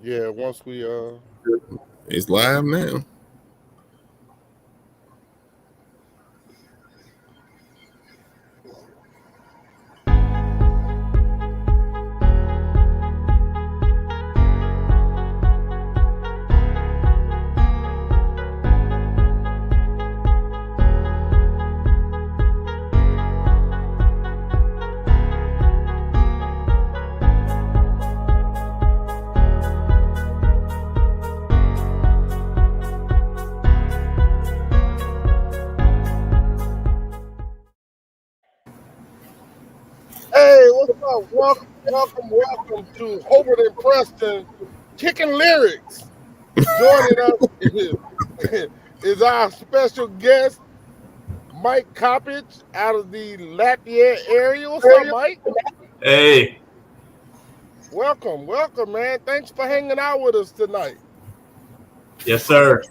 Yeah, once we It's live now. hey, what's up? Welcome to Hobert and Preston Kicking Lyrics. Joining us is our special guest, Mike Coppage out of the Lafayette area. What's up, Mike? Hey, Welcome, man. Thanks for hanging out with us tonight. yes, sir.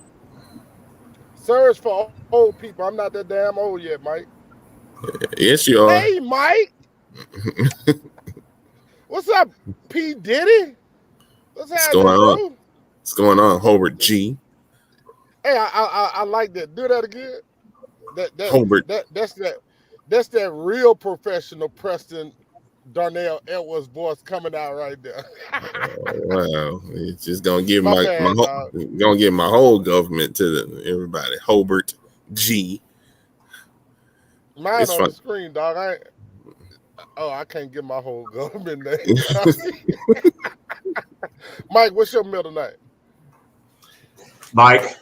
Sir is for old people. I'm not that damn old yet, Mike. Yes, you are. Hey, Mike. What's up, P. Diddy? What's happening, bro? What's going on, Hobert G? Hey, I like that. Do that again. Hobert. That's that real professional Preston Darnell Edwards voice coming out right there. Wow, it's just gonna give my give my whole government to everybody. Hobert G. Mine It's on fun. the screen, dog. I can't get my whole government name. Mike, what's your middle name? Mike.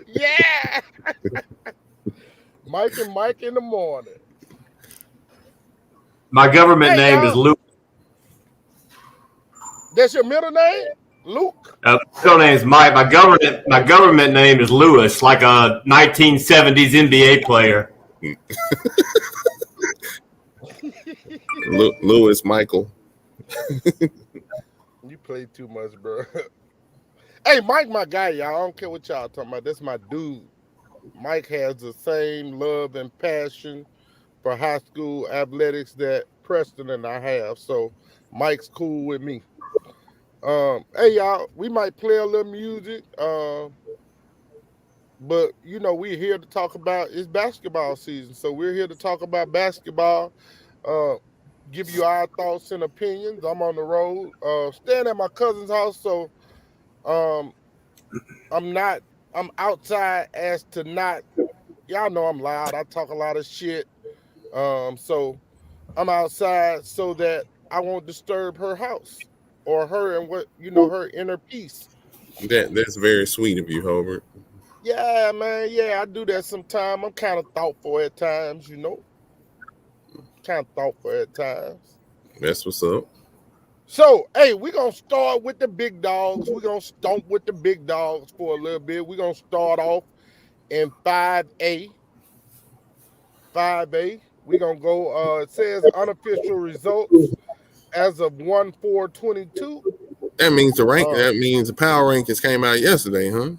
Yeah. Mike and Mike in the morning. My government name is Luke. That's your middle name? Luke? Middle name is Mike. My government name is Lewis, like a 1970s NBA player. Lewis Michael. You play too much, bro. Hey, Mike, my guy, y'all. I don't care what y'all talking about. That's my dude. Mike has the same love and passion for high school athletics that Preston and I have. So Mike's cool with me. Hey, y'all, we might play a little music. But we're here to talk about it's basketball season. So we're here to talk about basketball. Give you our thoughts and opinions. I'm on the road, staying at my cousin's house, so I'm outside as to not, y'all know I'm loud. I talk a lot of shit. So I'm outside so that I won't disturb her house or her and her inner peace. That's very sweet of you, Hobert. Yeah, man. Yeah, I do that sometimes. I'm kind of thoughtful at times, That's what's up. So, hey, we're going to start with the big dogs. We're going to stomp with the big dogs for a little bit. We're going to start off in 5A. 5A. We're going to go, it says unofficial results as of 1/4/22. That means that means the power rankings came out yesterday, huh?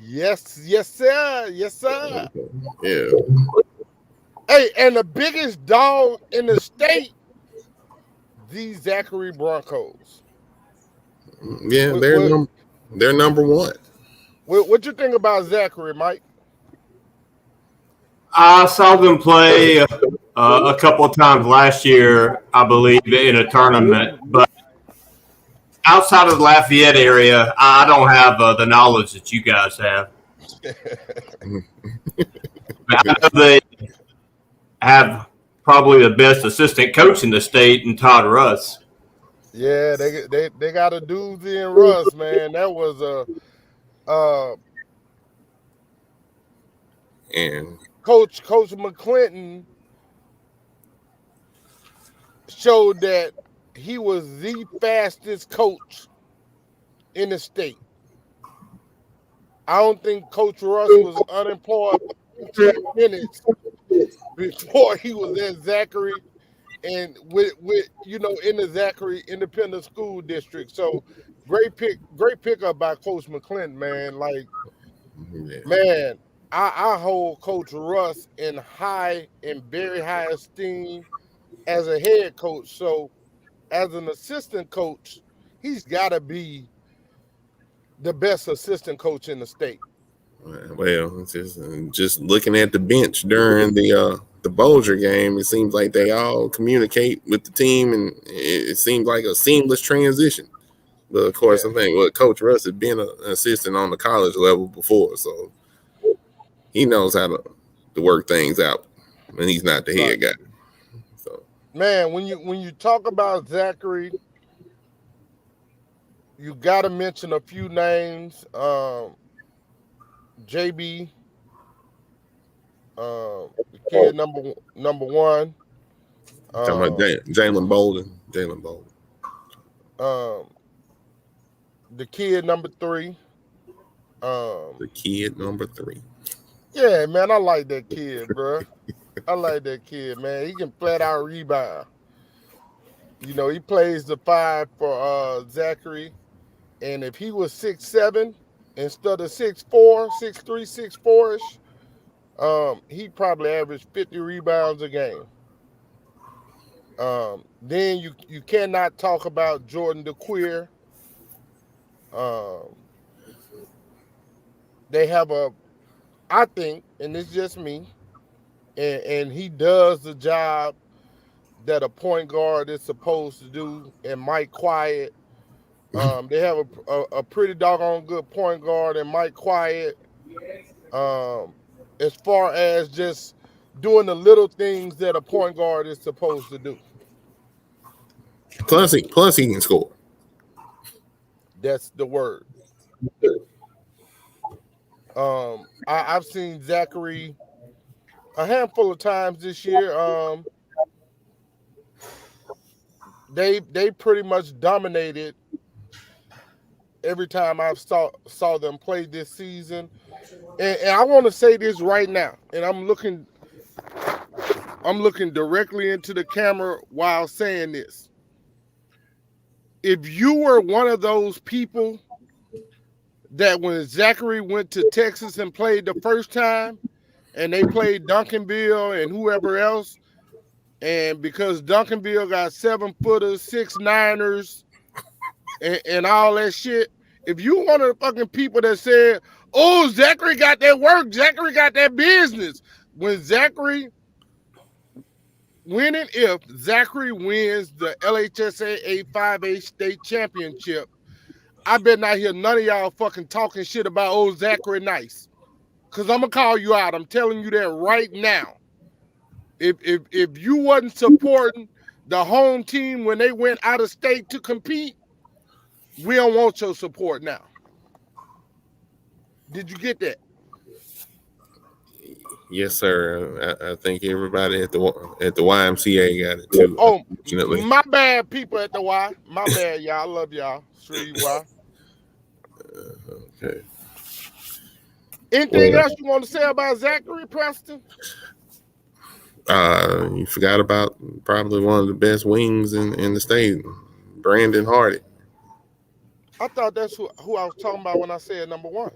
Yes, sir. Yes, sir. Yeah. Hey, and the biggest dog in the state, the Zachary Broncos. Yeah, they're number one. What you think about Zachary, Mike? I saw them play a couple of times last year, I believe, in a tournament. But outside of the Lafayette area, I don't have the knowledge that you guys have. I know they have probably the best assistant coach in the state in Todd Russ. Yeah, they got a doozy in Russ, man. That was And Coach McClinton showed that he was the fastest coach in the state. I don't think Coach Russ was unemployed 10 minutes before he was at Zachary and with in the Zachary Independent School District. So great pickup by Coach McClinton, man. Like, man, I hold Coach Russ in very high esteem as a head coach. So as an assistant coach, he's got to be the best assistant coach in the state. Well, just looking at the bench during the Bolger game, it seems like they all communicate with the team, and it seems like a seamless transition. But of course, I think Coach Russ had been an assistant on the college level before, so he knows how to work things out when he's not the head guy. So, man, when you talk about Zachary, you got to mention a few names. JB, the kid number one. talking about Jalen Bolden. The kid number 3. The kid number 3. Yeah, man, I like that kid, bro. I like that kid, man. He can flat out rebound. You know, he plays the 5 for Zachary. And if he was 6'7" instead of 6'4", 6'3", 6'4"-ish, he'd probably average 50 rebounds a game. Then you cannot talk about Jordan DeQueer. They have I think, and it's just me, and he does the job that a point guard is supposed to do, and Mike Quiet. They have a pretty doggone good point guard and Mike Quiet. As far as just doing the little things that a point guard is supposed to do. Plus he can score. That's the word. I've seen Zachary a handful of times this year. They pretty much dominated every time I saw them play this season. And I want to say this right now, and I'm looking directly into the camera while saying this. If you were one of those people that when Zachary went to Texas and played the first time, and they played Duncanville and whoever else, and because Duncanville got 7-footers, 6'9"ers, and all that shit, if you one of the fucking people that said, oh, Zachary got that work, Zachary got that business, when if Zachary wins the LHSAA 5A state championship, I bet not hear none of y'all fucking talking shit about old Zachary Nice. Because I'm going to call you out. I'm telling you that right now. If you wasn't supporting the home team when they went out of state to compete, we don't want your support now. Did you get that? Yes, sir. I think everybody at the YMCA got it too. Oh, my bad, people at the Y. My bad, y'all. I love y'all. Street Y. Okay. Anything else you want to say about Zachary, Preston? You forgot about probably one of the best wings in the state, Brandon Hardy. I thought that's who I was talking about when I said number 1.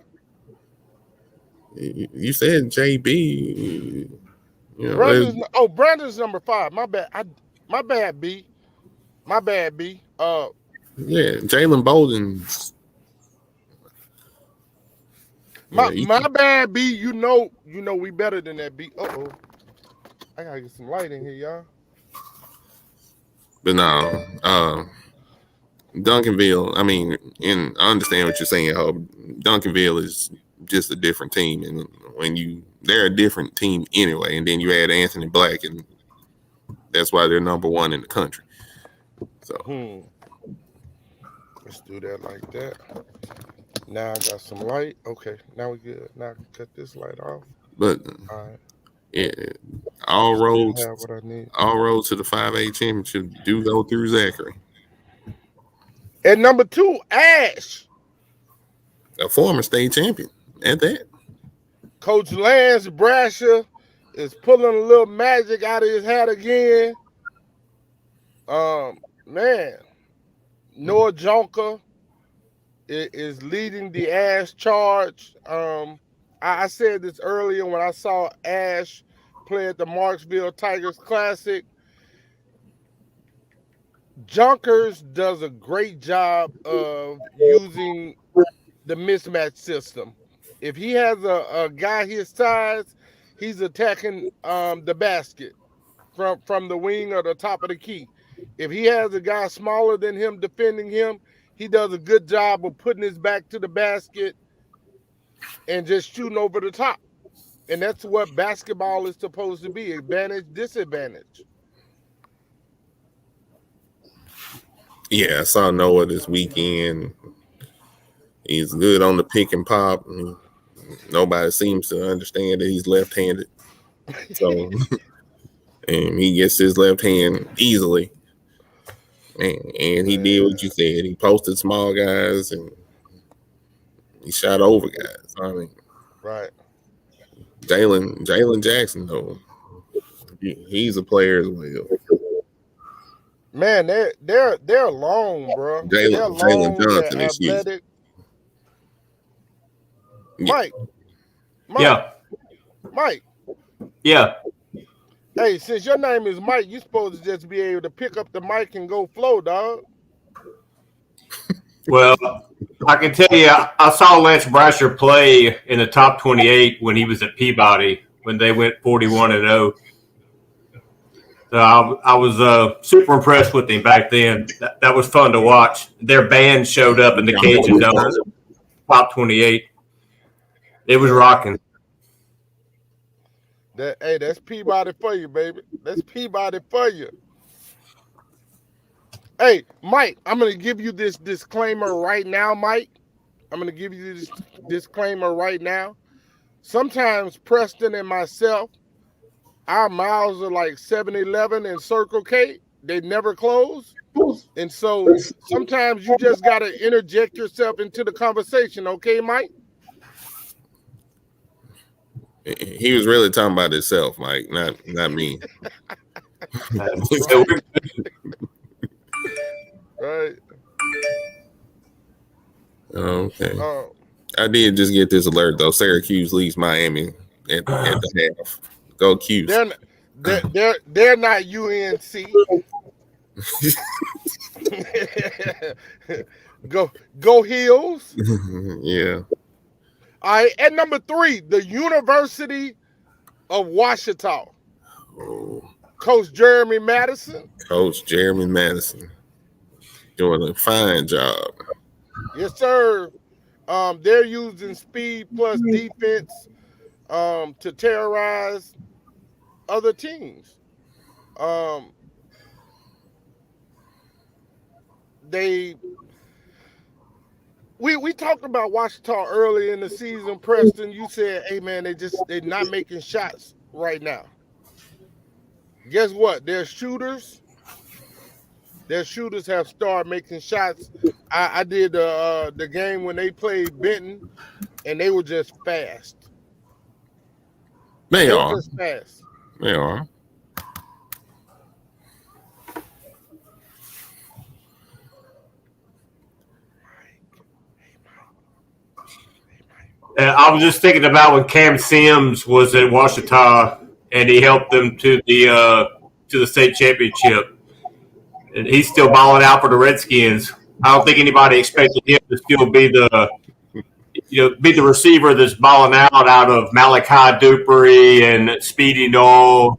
You said JB. You know, Brandon's number 5. My bad. My bad, B. My bad, B. Yeah, Jalen Bolden's. My bad, B. You know we better than that, B. Uh-oh. I gotta get some light in here, y'all. But no, Duncanville, I mean, and I understand what you're saying, Hobert. Duncanville is just a different team, and they're a different team anyway, and then you add Anthony Black, and that's why they're number 1 in the country. So let's do that like that. Now I got some light. Okay, now we good. Now I can cut this light off. But all right. All roads to the 5A championship do go through Zachary. At number 2, Ash, a former state champion. At that, Coach Lance Brasher is pulling a little magic out of his hat again. Man, Noah Jonker is leading the Ash charge. I said this earlier when I saw Ash play at the Marksville Tigers Classic. Junkers does a great job of using the mismatch system. If he has a guy his size, he's attacking the basket from the wing or the top of the key. If he has a guy smaller than him defending him, he does a good job of putting his back to the basket and just shooting over the top. And that's what basketball is supposed to be, advantage, disadvantage. Yeah, I saw Noah this weekend. He's good on the pick and pop. Nobody seems to understand that he's left-handed. So, and he gets his left hand easily. And he did what you said. He posted small guys and he shot over guys. I mean, right. Jalen Jackson, though, he's a player as well. Man, they're long, bro. Jalen Johnson, athletic. Yeah. Mike. Yeah. Mike. Yeah. Hey, since your name is Mike, you're supposed to just be able to pick up the mic and go flow, dog. Well, I can tell you, I saw Lance Brasher play in the top 28 when he was at Peabody when they went 41-0. So I was super impressed with him back then. That was fun to watch. Their band showed up in the Cajun Dome, top 28. It was rocking. That's Peabody for you, baby. That's Peabody for you. Hey, Mike, I'm going to give you this disclaimer right now, Mike. I'm going to give you this disclaimer right now. Sometimes Preston and myself, our miles are like 7-Eleven and Circle K. They never close. And so sometimes you just got to interject yourself into the conversation, okay, Mike? He was really talking about himself, Mike, not me. Right. Okay. I did just get this alert though. Syracuse leads Miami at the half. Go Cuse. They're not UNC. Go Heels. Yeah. All right. At number 3, the University of Washita. Oh. Coach Jeremy Madison. Doing a fine job. Yes, sir. They're using speed plus defense to terrorize other teams. We talked about Washita early in the season, Preston. You said, hey man, they're not making shots right now. Guess what? Their shooters have started making shots. I did the game when they played Benton, and they were just fast. They are just fast. They are. I was just thinking about when Cam Sims was at Washita and he helped them to the state championship. And he's still balling out for the Redskins. I don't think anybody expected him to still be the receiver that's balling out of Malachi Dupree and Speedy Noel.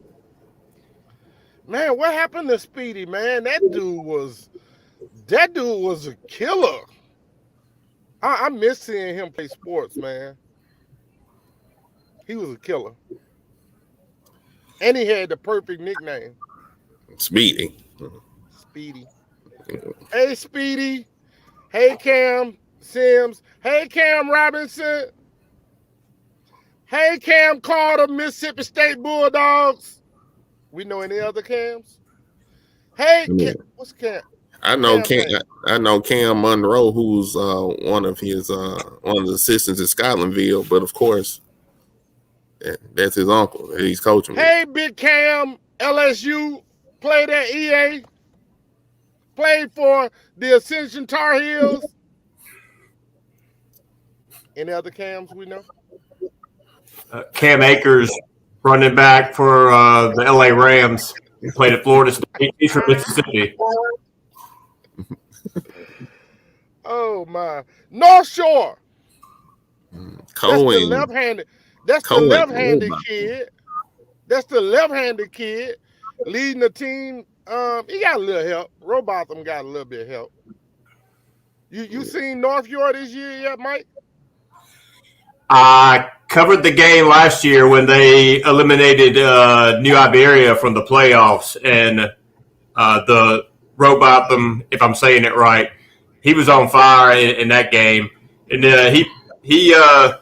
Man, what happened to Speedy, man? That dude was a killer. I miss seeing him play sports, man. He was a killer. And he had the perfect nickname. Speedy. Hey, Speedy. Hey, Cam Sims. Hey, Cam Robinson. Hey, Cam Carter, Mississippi State Bulldogs. We know any other Cams? Hey, Cam, what's Cam? I know Cam Monroe, who's one of the assistants at Scotlandville, but of course, that's his uncle that he's coaching. Hey, Big Cam, LSU, played at EA, played for the Ascension Tar Heels. Any other Cams we know? Cam Akers, running back for the LA Rams. He played at Florida State. He's from Mississippi. Oh my. North Shore. That's the Cohen, left-handed. That's the Cohen, left-handed kid. That's the left-handed kid leading the team. He got a little help. Robotham got a little bit of help. You seen North Shore this year yet, Mike? I covered the game last year when they eliminated New Iberia from the playoffs, and the Robotham, if I'm saying it right, he was on fire in that game, and he's a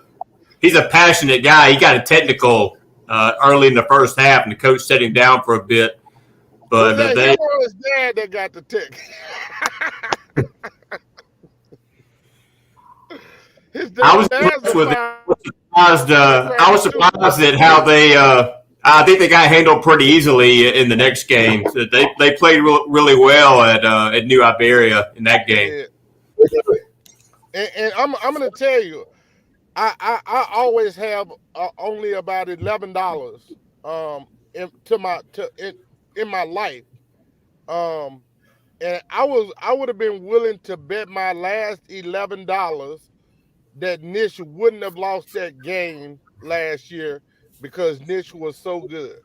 passionate guy. He got a technical early in the first half, and the coach set him down for a bit. Was But that they, him or his dad that got the tick? His I was dad's impressed a with it. fire. I was surprised at how they. I think they got handled pretty easily in the next game. They played really well at New Iberia in that game. And I'm gonna tell you, I always have only about $11 in my life, and I would have been willing to bet my last $11 that Nish wouldn't have lost that game last year because Nish was so good.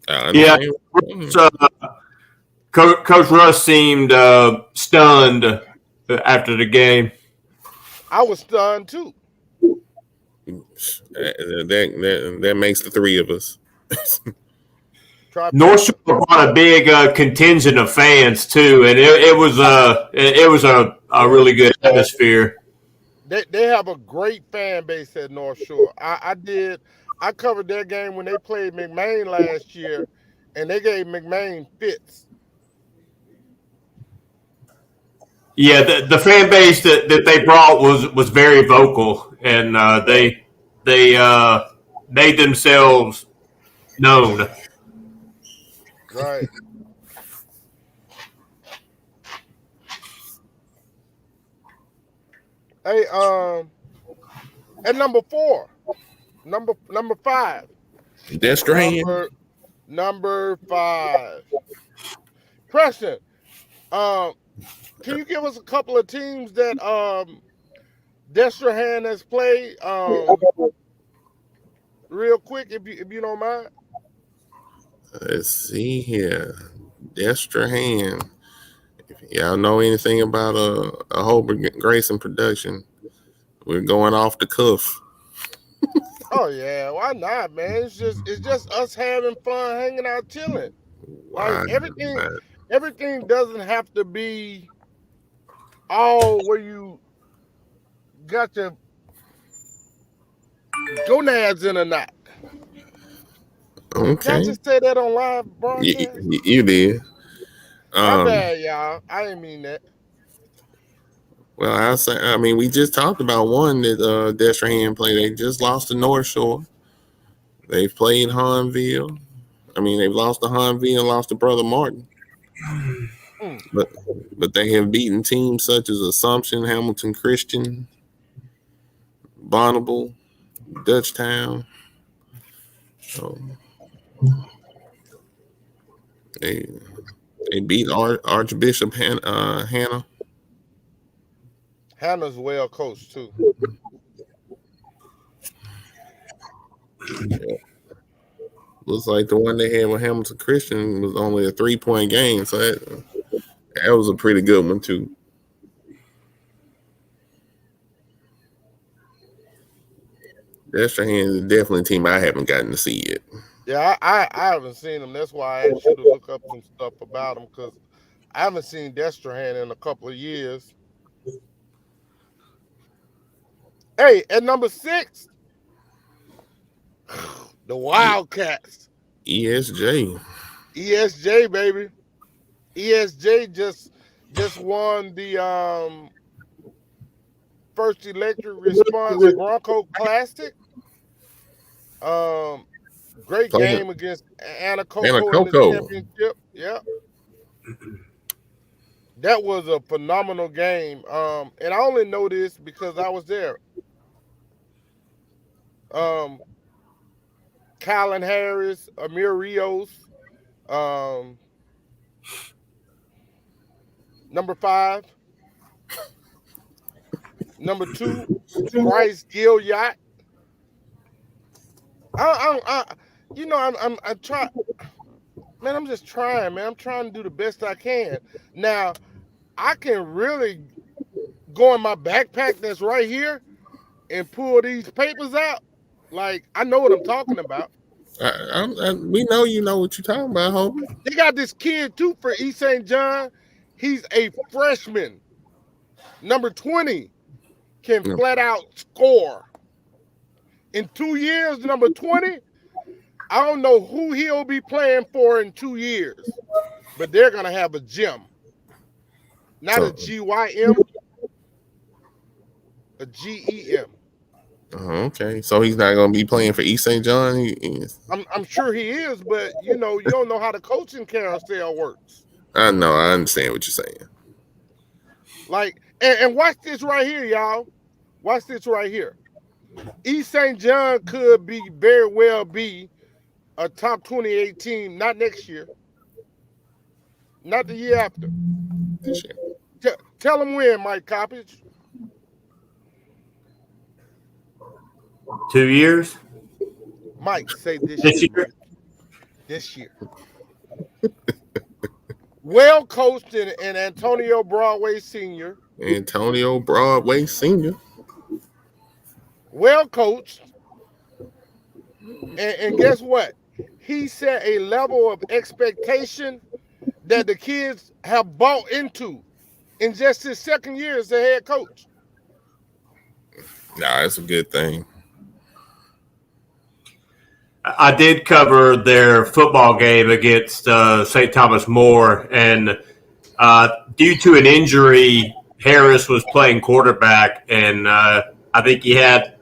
Yeah, Coach Russ seemed stunned after the game. I was stunned too. That makes the three of us. North Shore brought a big contingent of fans too, and it was a really good atmosphere. They have a great fan base at North Shore. I covered their game when they played McMain last year, and they gave McMain fits. Yeah, the fan base that they brought was very vocal, and they made themselves known. Right. Hey, at number 5. That's strange. Number 5. Preston, can you give us a couple of teams that Destrehan has played real quick, if you don't mind? Let's see here. Destrehan. If y'all know anything about a Hobert Grayson production, we're going off the cuff. Oh yeah, why not, man? It's just us having fun, hanging out, chilling. Like everything doesn't have to be all where you got your gonads in a knot. Okay. Can I just say that on live broadcast? You did. My bad, y'all. I didn't mean that. Well, I mean, we just talked about one that Destrehan played. They just lost to North Shore. They've played Hanville. I mean, they've lost to Hanville and lost to Brother Martin. But they have beaten teams such as Assumption, Hamilton Christian, Bonneville, Dutchtown. So they beat Archbishop Hannah. Hannah's well coached too. Yeah. Looks like the one they had with Hamilton Christian was only a 3-point game, so that was a pretty good one too. Destrehan is definitely a team I haven't gotten to see yet. Yeah, I haven't seen them. That's why I asked you to look up some stuff about them, because I haven't seen Destrehan in a couple of years. Hey, at number 6, the Wildcats. ESJ. ESJ, baby. ESJ just won the First Electric Response Bronco Classic. Great game against Anacoco in the championship. Yeah. That was a phenomenal game. And I only know this because I was there. Kylan Harris, Amir Rios, Number 5. Number 2, Bryce Gilliott. I'm trying. Man, I'm just trying, man. I'm trying to do the best I can. Now, I can really go in my backpack that's right here and pull these papers out. Like, I know what I'm talking about. We know you know what you're talking about, Hobert. They got this kid, too, for East St. John. He's a freshman. Number 20 can flat out score. In 2 years, number 20, I don't know who he'll be playing for in 2 years, but they're going to have a gym. Not a GYM, a GEM. Okay, so he's not going to be playing for East St. John? I'm sure he is, but, you don't know how the coaching carousel works. I know. I understand what you're saying. Like, and watch this right here, y'all. Watch this right here. East St. John could very well be a top 28 team, not next year, not the year after. This year. Tell them when, Mike Coppage. 2 years. Mike, say this year. This year. Well coached in Antonio Broadway Sr. Antonio Broadway Sr. Well coached. And guess what? He set a level of expectation that the kids have bought into in just his second year as a head coach. Nah, it's a good thing. I did cover their football game against St. Thomas More, and due to an injury, Harris was playing quarterback, and I think he had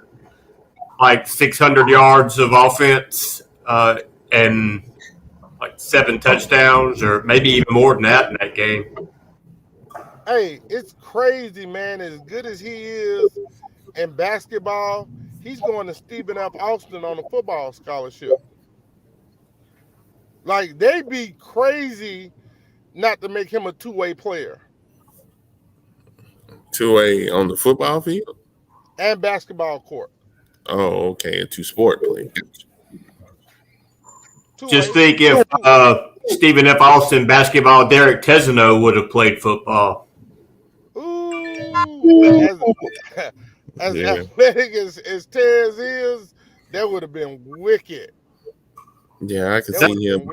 like 600 yards of offense and like 7 touchdowns, or maybe even more than that in that game. Hey, it's crazy, man. As good as he is in basketball, he's going to Stephen F. Austin on a football scholarship. Like, they'd be crazy not to make him a two-way player. Two-way on the football field? And basketball court. Oh, okay. A two-sport play. Just think if Stephen F. Austin basketball, Derek Tesano would have played football. Ooh, as athletic as Tez is, that would have been wicked. Yeah, I can see him.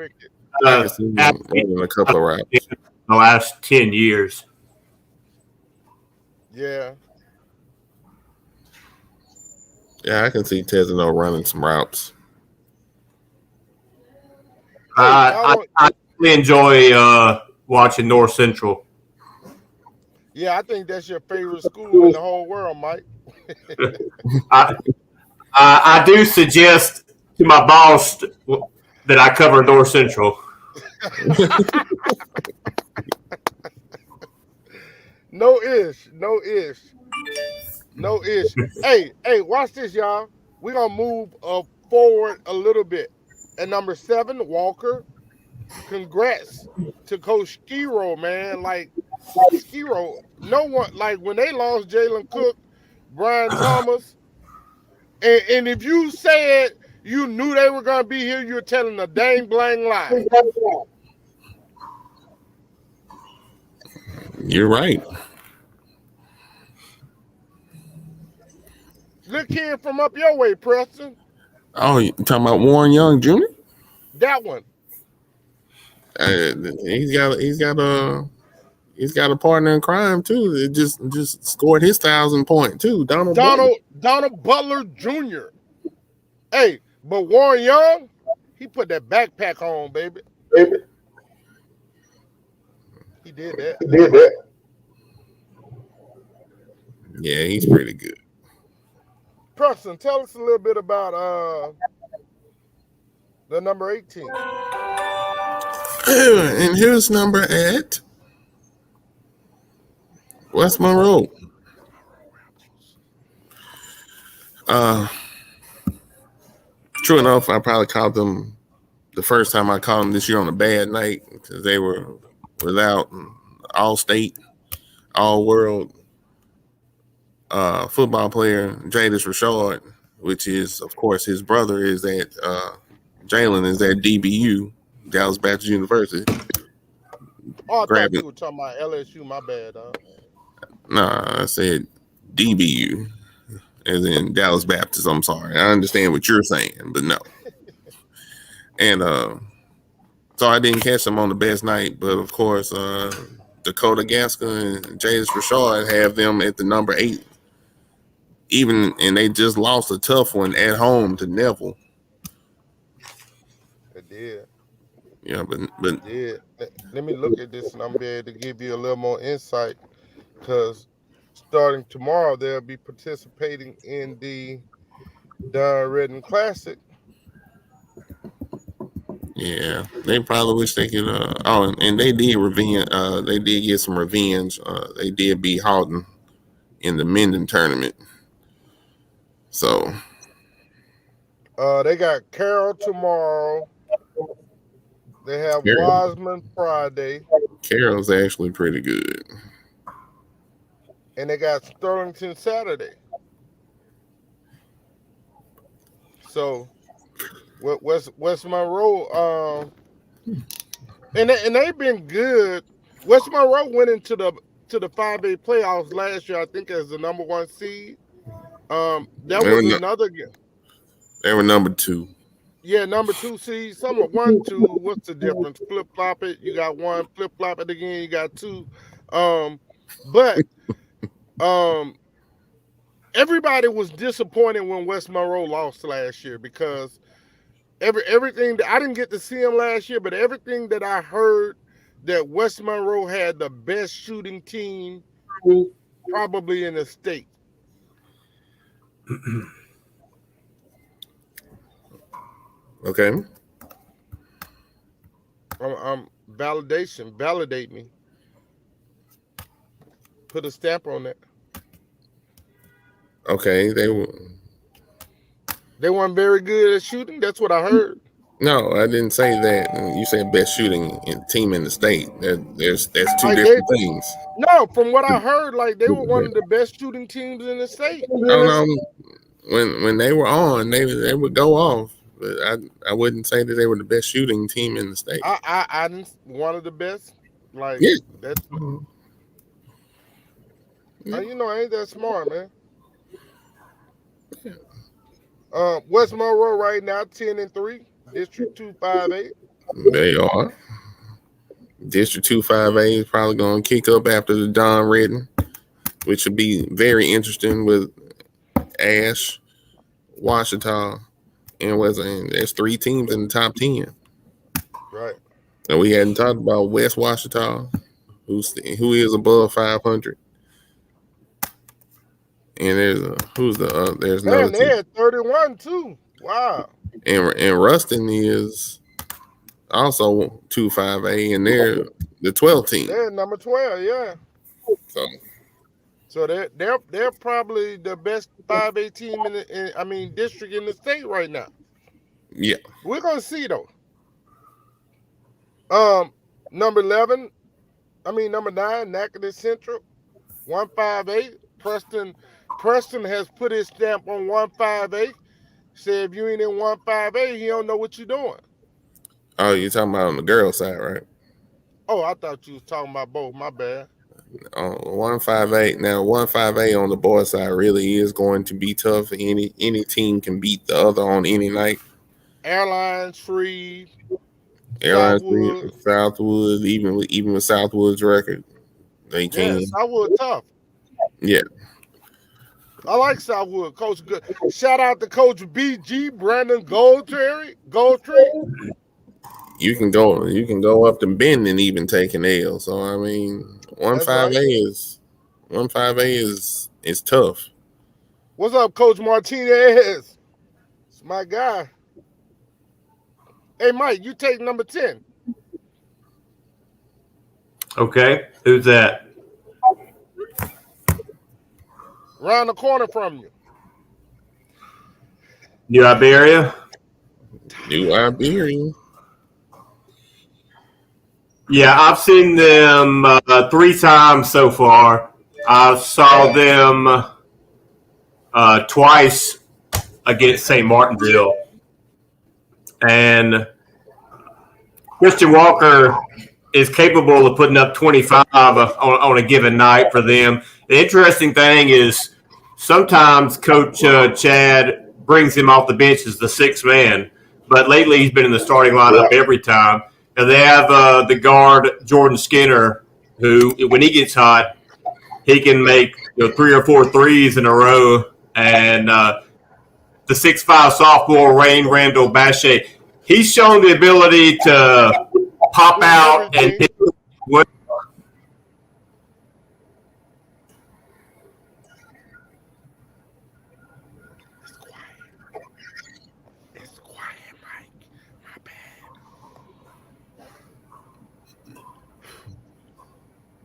I can see him running a couple of routes. The last 10 years. Yeah. Yeah, I can see Tesano running some routes. I really enjoy watching North Central. Yeah, I think that's your favorite school in the whole world, Mike. I do suggest to my boss that I cover North Central. No ish. Hey, watch this, y'all. We're going to move forward a little bit. At number 7, Walker. Congrats to Coach Skiro, man. Like, Skiro, no one, like, when they lost Jalen Cook, Brian Thomas, and if you said you knew they were going to be here, you're telling a dang blang lie. You're right. Look here from up your way, Preston. Oh, you talking about Warren Young Jr.? That one. He's got a partner in crime too. It just scored his 1,000 point too. Donald Butler Jr. Hey, but Warren Young, he put that backpack on, baby. He did that. Yeah, he's pretty good. Preston, tell us a little bit about the number 18. And here's number 8. West Monroe. True enough, I probably called them the first time I called them this year on a bad night because they were without All-State all-world football player, Jadis Rashard, which is, of course, his brother is at Jalen is at DBU, Dallas Baptist University. Oh, I thought Grabbing. you were talking about LSU. My bad, dog. Nah, I said DBU, as in Dallas Baptist. I'm sorry. I understand what you're saying, but no. And so I didn't catch them on the best night, but of course, Dakota Gaskell and Jadis Rashard have them at the number 8. And they just lost a tough one at home to Neville. They did. Yeah, but Yeah. Let me look at this and I'm be able to give you a little more insight because starting tomorrow they'll be participating in the Don Redden Classic. yeah, they probably wish they could. And they did revenge. They did get some revenge. They did beat Houghton in the Minden tournament. So they got Carroll tomorrow. They have Wiseman Friday. Carroll's actually pretty good. And they got Sterlington Saturday. So West Monroe, and they've been good. West Monroe went into the 5A playoffs last year, I think, as the number 1 seed. That was another game. They were number 2. Yeah, number 2 seed. Some are 1, 2. What's the difference? Flip flop it. You got 1. Flip flop it again. You got 2. But everybody was disappointed when West Monroe lost last year because everything that I didn't get to see them last year, but everything that I heard that West Monroe had the best shooting team probably in the state. Okay. Validate me. Put a stamp on that. Okay, they weren't very good at shooting. That's what I heard. No, I didn't say that. You said best shooting team in the state. That's 2 like different things. No, from what I heard, like they were one of the best shooting teams in the state. No, when they were on, they would go off. But I wouldn't say that they were the best shooting team in the state. I didn't one of the best. Like that's I ain't that smart, man. West Monroe right now 10-3, District 258. They are. District 258 is probably going to kick up after the Don Redden, which would be very interesting with Ash, Washita, and Wesleyan. There's 3 teams in the top 10. Right. And we hadn't talked about West Washita, who is above 500. And there's another they had 31 too. Wow. And Ruston is also 258, and they're the 12th team. They're number 12, yeah. So they're probably the best 5A team in district in the state right now. Yeah. We're gonna see though. Number 9, Natchitoches Central, 158. Preston has put his stamp on 158. Said if you ain't in 158, he don't know what you're doing. Oh, you're talking about on the girls' side, right? Oh, I thought you was talking about both. My bad. 158. Now, 158 on the boys' side really is going to be tough. Any team can beat the other on any night. Airlines, Shreve, Southwood, even with Southwood's record, they can. Yeah, Southwood tough. Yeah. I like Southwood, Coach. Good. Shout out to Coach BG Brandon Goldtree. You can go up to Bend and even take an L. So 158 is tough. What's up, Coach Martinez? It's my guy. Hey, Mike, you take number 10. Okay, who's that? Around the corner from you. New Iberia. New Iberia. Yeah, I've seen them 3 times so far. I saw them twice against St. Martinville, and Christian Walker is capable of putting up 25 on a given night for them. The interesting thing is sometimes Coach Chad brings him off the bench as the sixth man, but lately he's been in the starting lineup every time. And they have the guard Jordan Skinner, who when he gets hot, he can make 3 or 4 threes in a row. And the 6'5" sophomore Rain Randall Bache, he's shown the ability to pop out and hit. It's quiet, Mike. My bad.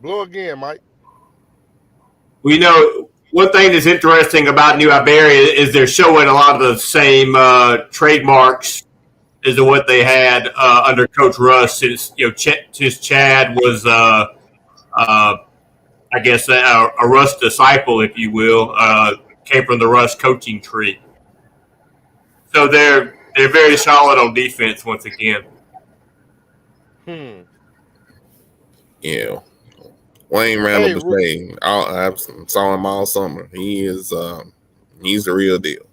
Blow again, Mike. We know one thing that's interesting about New Iberia is they're showing a lot of the same trademarks as to what they had under Coach Russ since since Chad was I guess a Russ disciple, if you will, came from the Russ coaching tree. So they're very solid on defense once again. Yeah. Wayne Randall Bache, I saw him all summer. He's the real deal.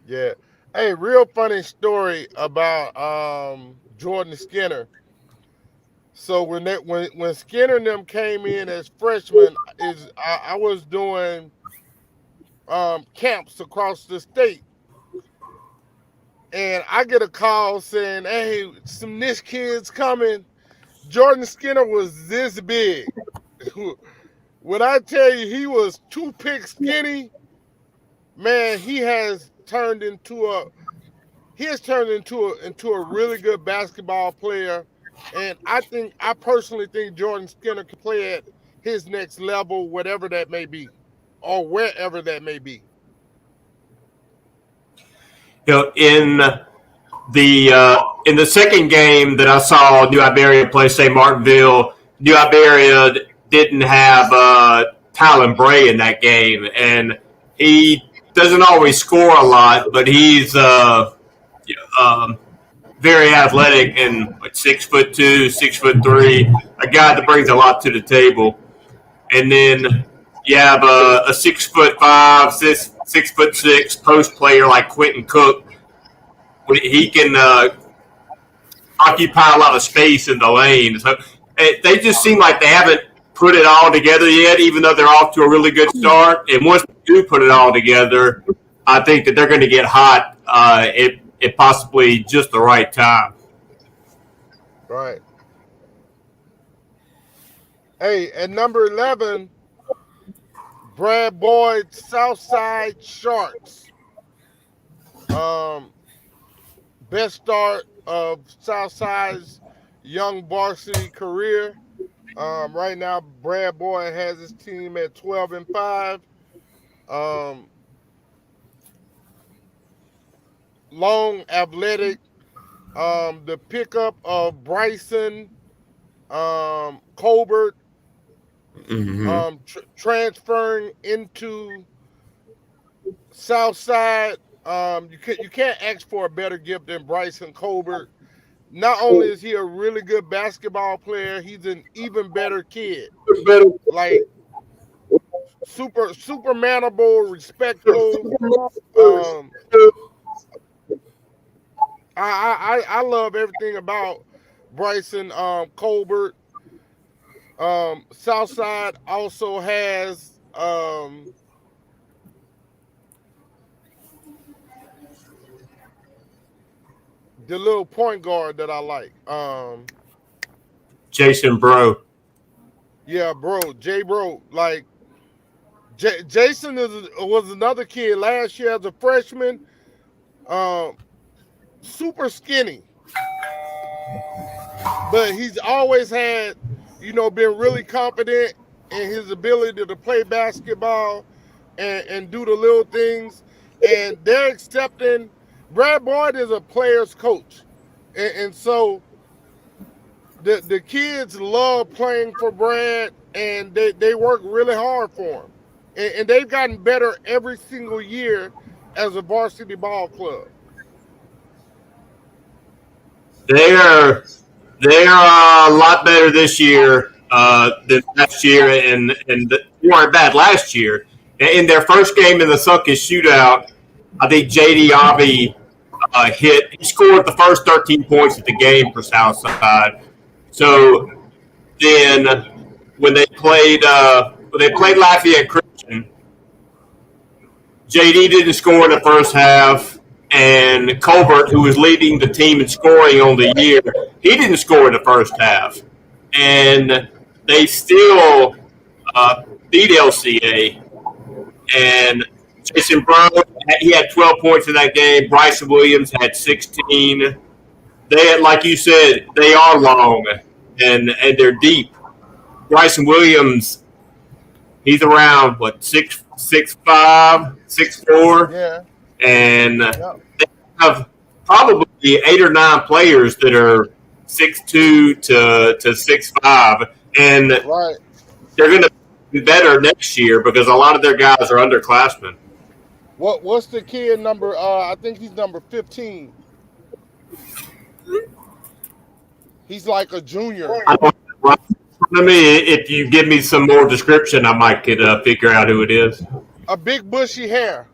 Yeah. Hey, real funny story about Jordan Skinner. So when Skinner and them came in as freshmen, I was doing camps across the state, and I get a call saying, "Hey, some Niche kids coming." Jordan Skinner was this big. When I tell you he was toothpick skinny, man, he has turned into a really good basketball player. And I personally think Jordan Skinner can play at his next level, whatever that may be, or wherever that may be. In the second game that I saw New Iberia play St. Martinville, New Iberia didn't have Tylen Bray in that game, and he doesn't always score a lot, but he's very athletic and 6'2", 6'3", a guy that brings a lot to the table. And then you have a 6'5", 6'6" post player like Quentin Cook. He can occupy a lot of space in the lane. So they just seem like they haven't put it all together yet, even though they're off to a really good start. And once they do put it all together, I think that they're going to get hot at possibly just the right time. Right. Hey, at number 11, Brad Boyd, Southside Sharks. Best start of Southside's young varsity career. Right now, Brad Boyd has his team at 12-5. Long, athletic. The pickup of Bryson Hobert, transferring into Southside. You can't ask for a better gift than Bryson Hobert. Not only is he a really good basketball player, he's an even better kid. Like super manable, respectful. I love everything about Bryson Colbert. Southside also has the little point guard that I like. Jason Bro. Yeah, Jay Bro. Like Jason was another kid last year as a freshman. Super skinny, but he's always had, been really confident in his ability to play basketball and do the little things. And they're accepting Brad Boyd is a player's coach, and so the kids love playing for Brad, and they work really hard for him, and they've gotten better every single year as a varsity ball club. They are a lot better this year than last year, and they weren't bad last year. In their first game in the Sunken Shootout, I think JD Avi hit. He scored the first 13 points of the game for Southside. So then, when they played Lafayette Christian, JD didn't score in the first half, and Colbert, who was leading the team in scoring on the year, he didn't score in the first half, and they still beat LCA. And Jason Brown, he had 12 points in that game. Bryson Williams had 16. They had, like you said, they are long and they're deep. Bryson Williams, he's around what 6'5", 6'4", Yeah. and Yeah. they have probably 8 or 9 players that are 6'2" to 6'5", and Right. they're going to be better next year because a lot of their guys are underclassmen. What's the kid number? I think he's number 15. He's like a junior. I don't right in front of me. If you give me some more description, I might could figure out who it is. A big bushy hair,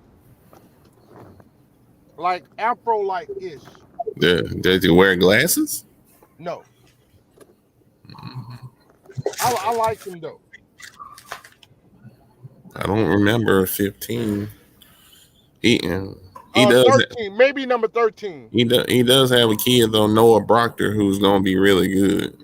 like afro-like ish. Does he wear glasses? No, I like him though. I don't remember 15. He does 13, maybe number 13. he does have a kid though, Noah Proctor, who's gonna be really good.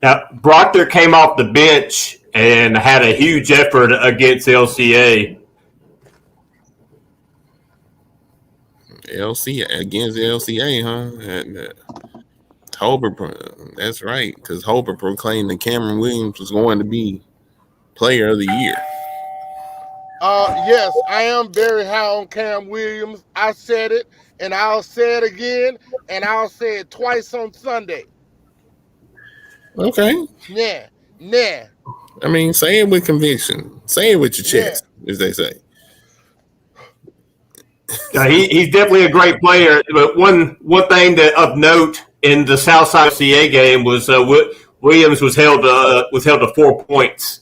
Now, Proctor came off the bench and had a huge effort against LCA. Against LCA, huh? Hobert, that's right, because Hobert proclaimed that Cameron Williams was going to be Player of the Year. Yes, I am very high on Cam Williams. I said it, and I'll say it again, and I'll say it twice on Sunday. Okay. Nah. I mean, say it with conviction. Say it with your chest, as they say. He's definitely a great player. But one thing that of note in the Southside CA game was Williams was held to 4 points.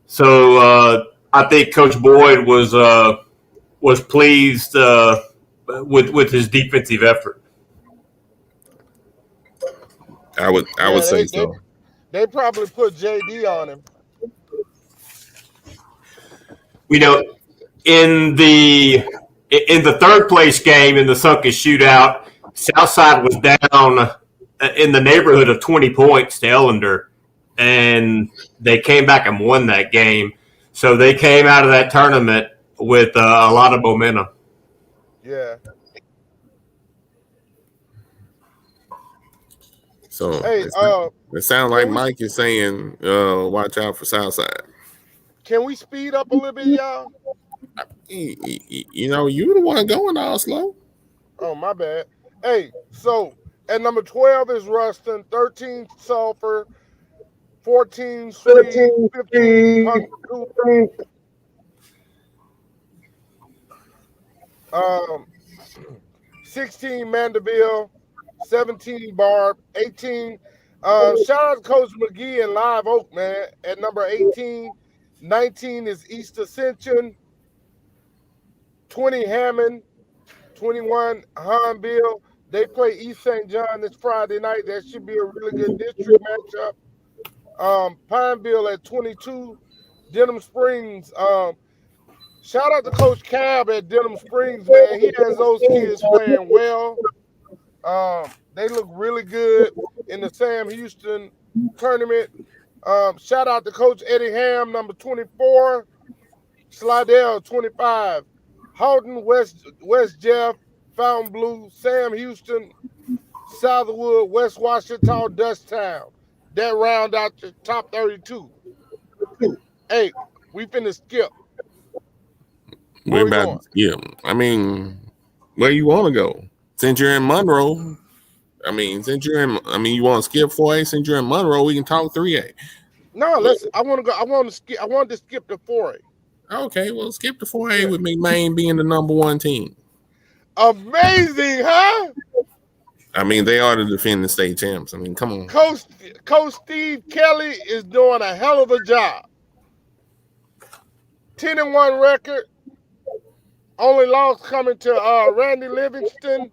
So I think Coach Boyd was pleased with his defensive effort. I would say so. They probably put JD on him. You know, in the third place game in the Sunken Shootout, Southside was down in the neighborhood of 20 points to Ellender, and they came back and won that game. So they came out of that tournament with a lot of momentum. Yeah. So Hey, it sounds like Mike is saying, watch out for Southside. Can we speed up a little bit, y'all? You know, you're the one going all slow. Oh, my bad. Hey, so at number 12 is Ruston, 13 Sulphur, 14 Sweet, 15 Punku, 16 Mandeville, 17 Barb, 18. Shout out to Coach McGee and Live Oak, man, at number 18. 19 is East Ascension, 20 Hammond, 21 Hanville. They play East St. John this Friday night. That should be a really good district matchup. Pineville at 22, Denham Springs. Shout out to Coach Cab at Denham Springs, man. He has those kids playing well. They look really good in the Sam Houston tournament. Shout out to Coach Eddie Ham, number 24. Slidell, 25. Houghton, West Jeff, Fountainblue, Sam Houston, Southwood, West Washington, Dutchtown. That round out the top 32. Hey, we finna skip. We're about to skip. I mean, where you want to go? Since you're in Monroe, I mean, since you're in, you want to skip 4A? Since you're in Monroe, we can talk 3A. No, let's. I want to go. I want to skip the 4A. Okay, well, skip the 4A with McMain being the number one team. Amazing, huh? I mean, they are the defending state champs. I mean, come on. Coach Steve Kelly is doing a hell of a job. 10-1 record. Only loss coming to Randy Livingston.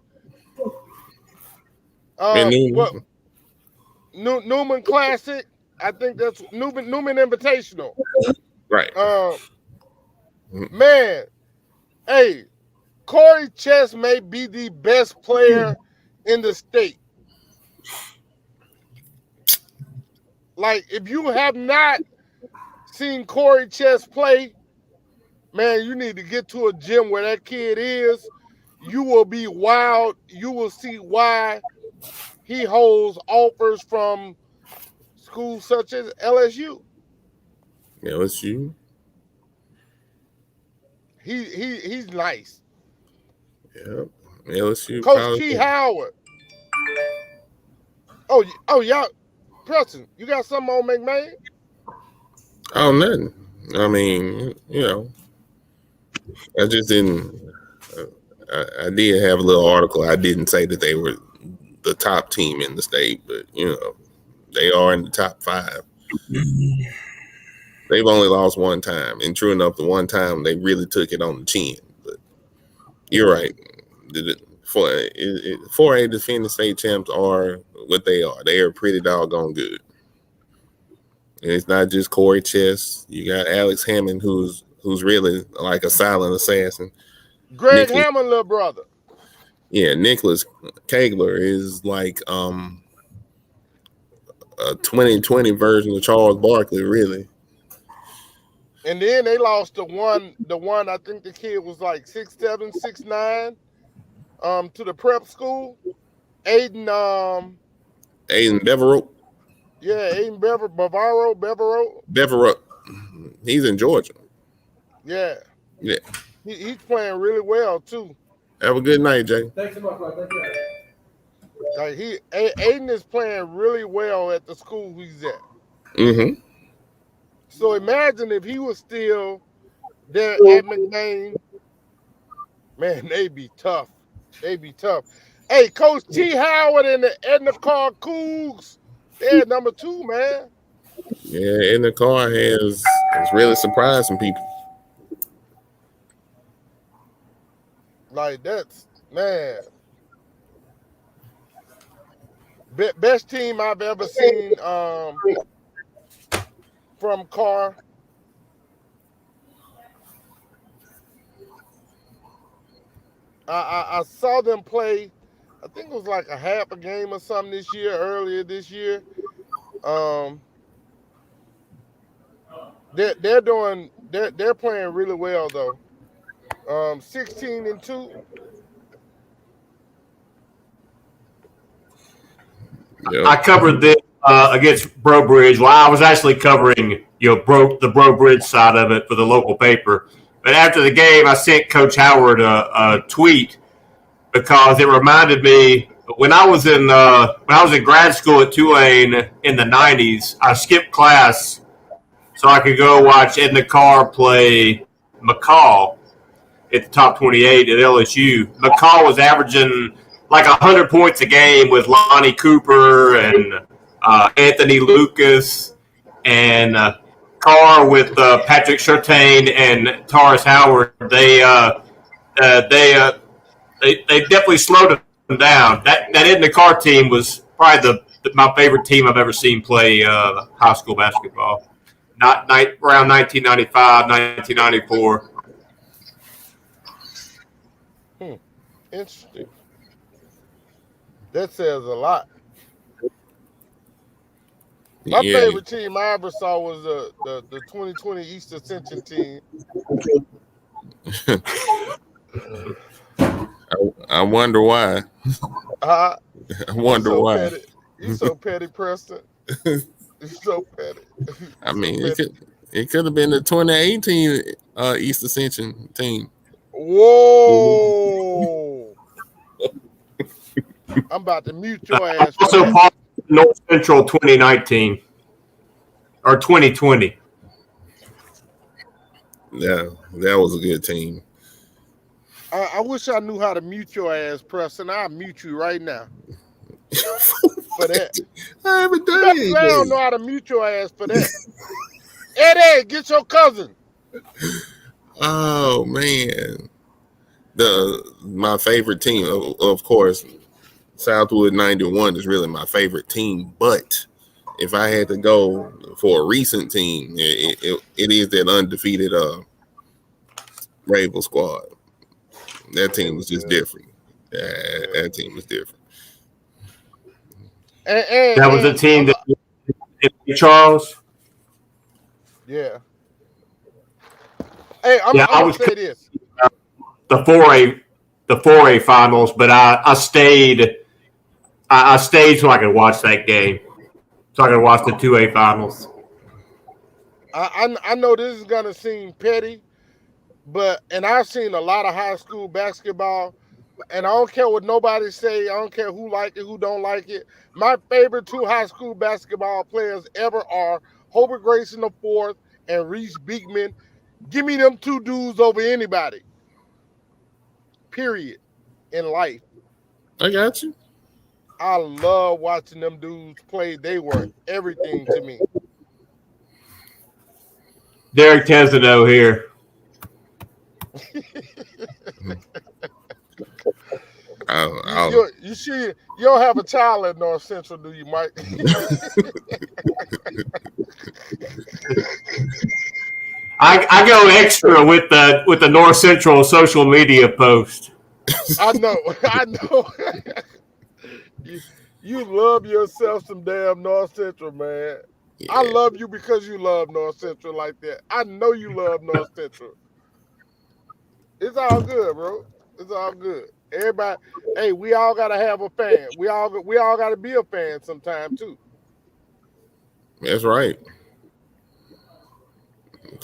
Newman Classic. I think that's Newman Invitational. Right. Man, hey, Corey Chess may be the best player in the state. Like, if you have not seen Corey Chess play, man, you need to get to a gym where that kid is. You will be wild. You will see why he holds offers from schools such as LSU. LSU? He's nice. Yep. LSU. Coach T. Howard. Oh, y'all. Preston, you got something on McMahon? Oh, nothing. I mean, I just didn't. I did have a little article. I didn't say that they were the top team in the state, but they are in the top 5. They've only lost one time, and true enough, the one time they really took it on the chin. But you're right. 4A defending state champs are what they are. They are pretty doggone good. And it's not just Corey Chess. You got Alex Hammond, who's really like a silent assassin. Greg Hammond, little brother. Yeah, Nicholas Kegler is like a 2020 version of Charles Barkley, really. And then they lost the one. I think the kid was like 6'7", 6'9", to the prep school. Aiden Devereaux. Yeah, Aiden Devereaux. He's in Georgia. Yeah. Yeah. He's playing really well too. Have a good night, Jay. Thanks so much, bro. Thank you. Like Aiden is playing really well at the school he's at. Mm-hmm. So imagine if he was still there at McMain. Man, they'd be tough. Hey, Coach T. Howard and the Edna Carr Cougs, they're number 2, man. Yeah, Edna Carr has really surprised some people. Like, that's, man. Best team I've ever seen from Carr. I saw them play, I think it was like a half a game or something earlier this year. They're playing really well though. 16-2. Yep. I covered this against Bro Bridge. Well, I was actually covering the Bro Bridge side of it for the local paper. But after the game, I sent Coach Howard a tweet because it reminded me when I was in grad school at Tulane in the 90s. I skipped class so I could go watch Edna Carr play McCall at the top 28 at LSU. McCall was averaging like 100 points a game with Lonnie Cooper and Anthony Lucas and Carr with Patrick Surtain and Taurus Howard. They definitely slowed them down. That Edna Carr team was probably my favorite team I've ever seen play high school basketball. Around 1995, 1994. Interesting. That says a lot. My favorite team I ever saw was the 2020 East Ascension team. I wonder why. I wonder why. Petty. You so petty, Preston. You're so petty. I mean, it could have been the 2018 East Ascension team. Whoa. I'm about to mute your ass. Also, part of North Central 2019 or 2020. Yeah, that was a good team. I wish I knew how to mute your ass, Preston. I'll mute you right now for that. I haven't done You don't anything. know how to mute your ass for that. Eddie, get your cousin. Oh man, my favorite team, of course, Southwood 91 is really my favorite team. But if I had to go for a recent team, it is that undefeated Ravel squad. That team was just different. That team was different. That was a team that Charles. Yeah. Hey, I'm gonna say this. The 4A finals, but I stayed. I stayed so I could watch that game, so I could watch the 2A finals. I know this is gonna seem petty, and I've seen a lot of high school basketball, and I don't care what nobody say. I don't care who like it, who don't like it. My favorite two high school basketball players ever are Hobert Grayson IV and Reese Beekman. Give me them two dudes over anybody. Period. In life. I got you. I love watching them dudes play. They were everything to me. Derek Tesano here. You see, you don't have a child at North Central, do you, Mike? I go extra with the North Central social media post. I know. You love yourself some damn North Central, man. Yeah. I love you because you love North Central like that. I know you love North Central. It's all good, bro. It's all good. Everybody, hey, we all gotta have a fan. We all gotta be a fan sometime too. That's right.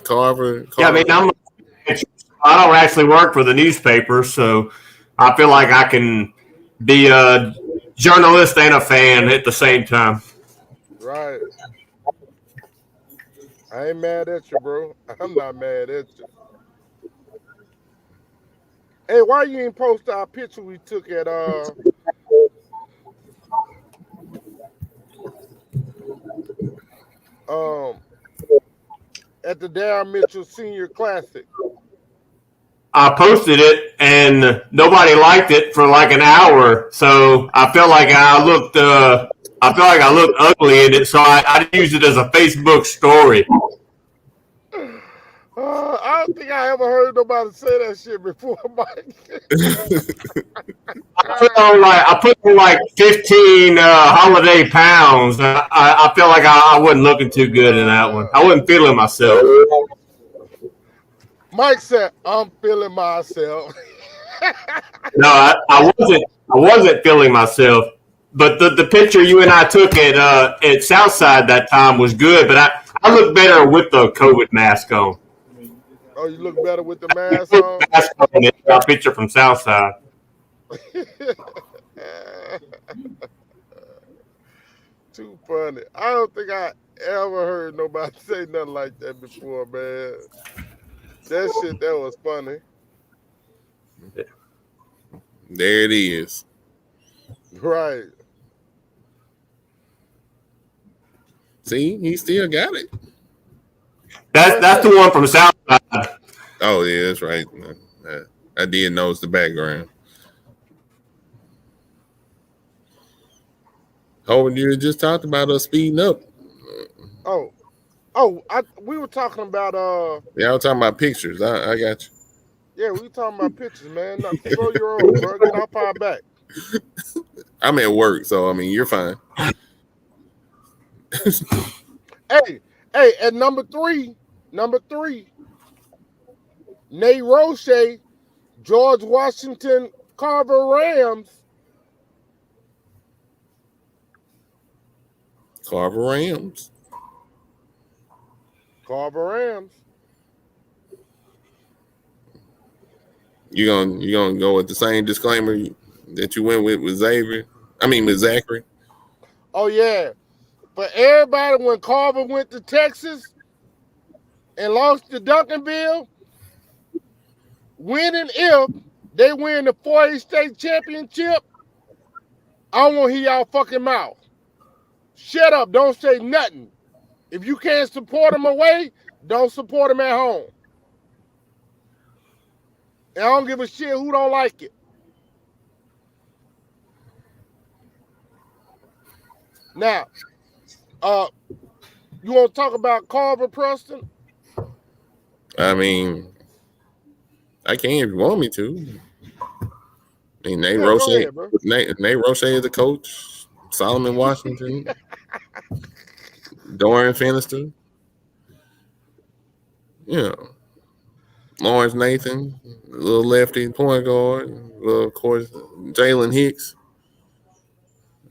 Carver. Yeah, I mean, I don't actually work for the newspaper, so I feel like I can be a journalist and a fan at the same time. Right. I ain't mad at you, bro. I'm not mad at you. Hey, why you ain't post our picture we took at the Darryl Mitchell Senior Classic? I posted it and nobody liked it for like an hour, so I felt like I looked ugly in it, so I used it as a Facebook story. I don't think I ever heard nobody say that shit before, Mike. I put on like 15 holiday pounds. I felt like I wasn't looking too good in that one. I wasn't feeling myself. Mike said, "I'm feeling myself." No, I wasn't feeling myself. But the picture you and I took at Southside that time was good. But I look better with the COVID mask on. Oh, you look better with the mask on? Mask on in our picture from Southside. Too funny. I don't think I ever heard nobody say nothing like that before, man. That was funny. There it is. Right. See, he still got it. That's the one from Southside. Oh yeah, that's right. I did notice the background. Hobert, you just talked about us speeding up. We were talking about Yeah, I was talking about pictures. I got you. Yeah, we were talking about pictures, man. Now, throw your own, bro. Get off our back. I'm at work, so I mean you're fine. Hey, at number three, Nate Roche, George Washington, Carver Rams. Carver Rams. You gonna go with the same disclaimer that you went with Xavier? I mean, with Zachary. Oh yeah. For everybody, when Carver went to Texas and lost to Duncanville, winning if they win the 4A state championship, I don't want to hear y'all fucking mouth. Shut up. Don't say nothing. If you can't support them away, don't support them at home. And I don't give a shit who don't like it. Now, you want to talk about Carver, Preston? I mean, I can if you want me to. I mean, Nate Roche, Go ahead, bro. Nate Roche is the coach. Solomon Washington, Dorian Finister, you know, Lawrence Nathan, little lefty point guard, of course, Jalen Hicks.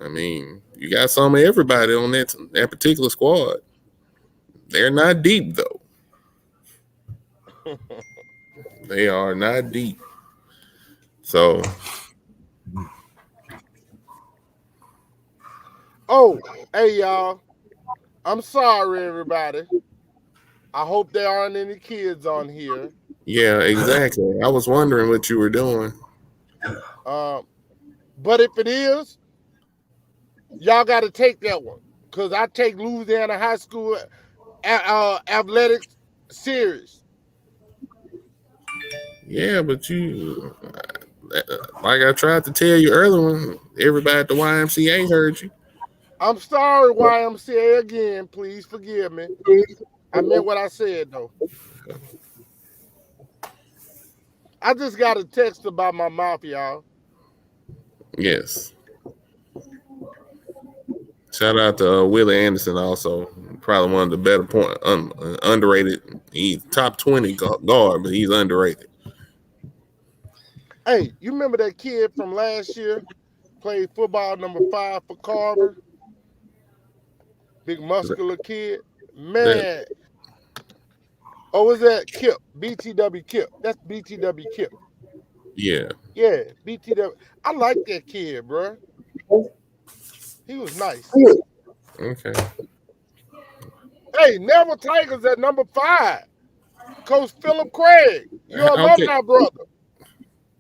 I mean, you got some of everybody on that particular squad. They're not deep though. They are not deep. So, oh, hey y'all. I'm sorry, everybody. I hope there aren't any kids on here. yeah, exactly. I was wondering what you were doing. But if it is, y'all got to take that one, because I take Louisiana High School athletics serious. Yeah, but you, like I tried to tell you earlier, everybody at the YMCA heard you. I'm sorry, YMCA, again. Please forgive me. I meant what I said, though. I just got a text about my mouth, y'all. Yes. Shout out to Willie Anderson, also probably one of the better underrated. He's top 20 guard, but he's underrated. Hey, you remember that kid from last year? Played football, number 5 for Carver. Big muscular kid. Man. Oh, was that Kip? BTW Kip. That's BTW Kip. Yeah. Yeah, BTW. I like that kid, bro. He was nice. Okay. Hey, Neville Tigers at number 5. Coach Philip Craig, your alumni brother.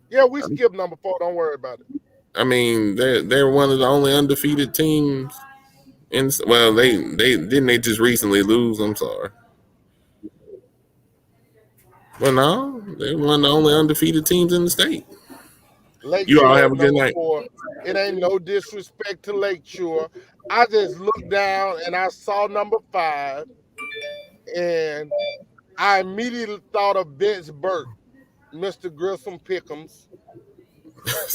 Yeah, we skipped number 4. Don't worry about it. I mean, they're one of the only undefeated teams. Well, they just recently lose. I'm sorry. Well, no, they're one of the only undefeated teams in the state. You all have a good night. 4. It ain't no disrespect to Lakeshore. I just looked down and I saw number 5, and I immediately thought of Vince Burke, Mr. Grissom Pickums,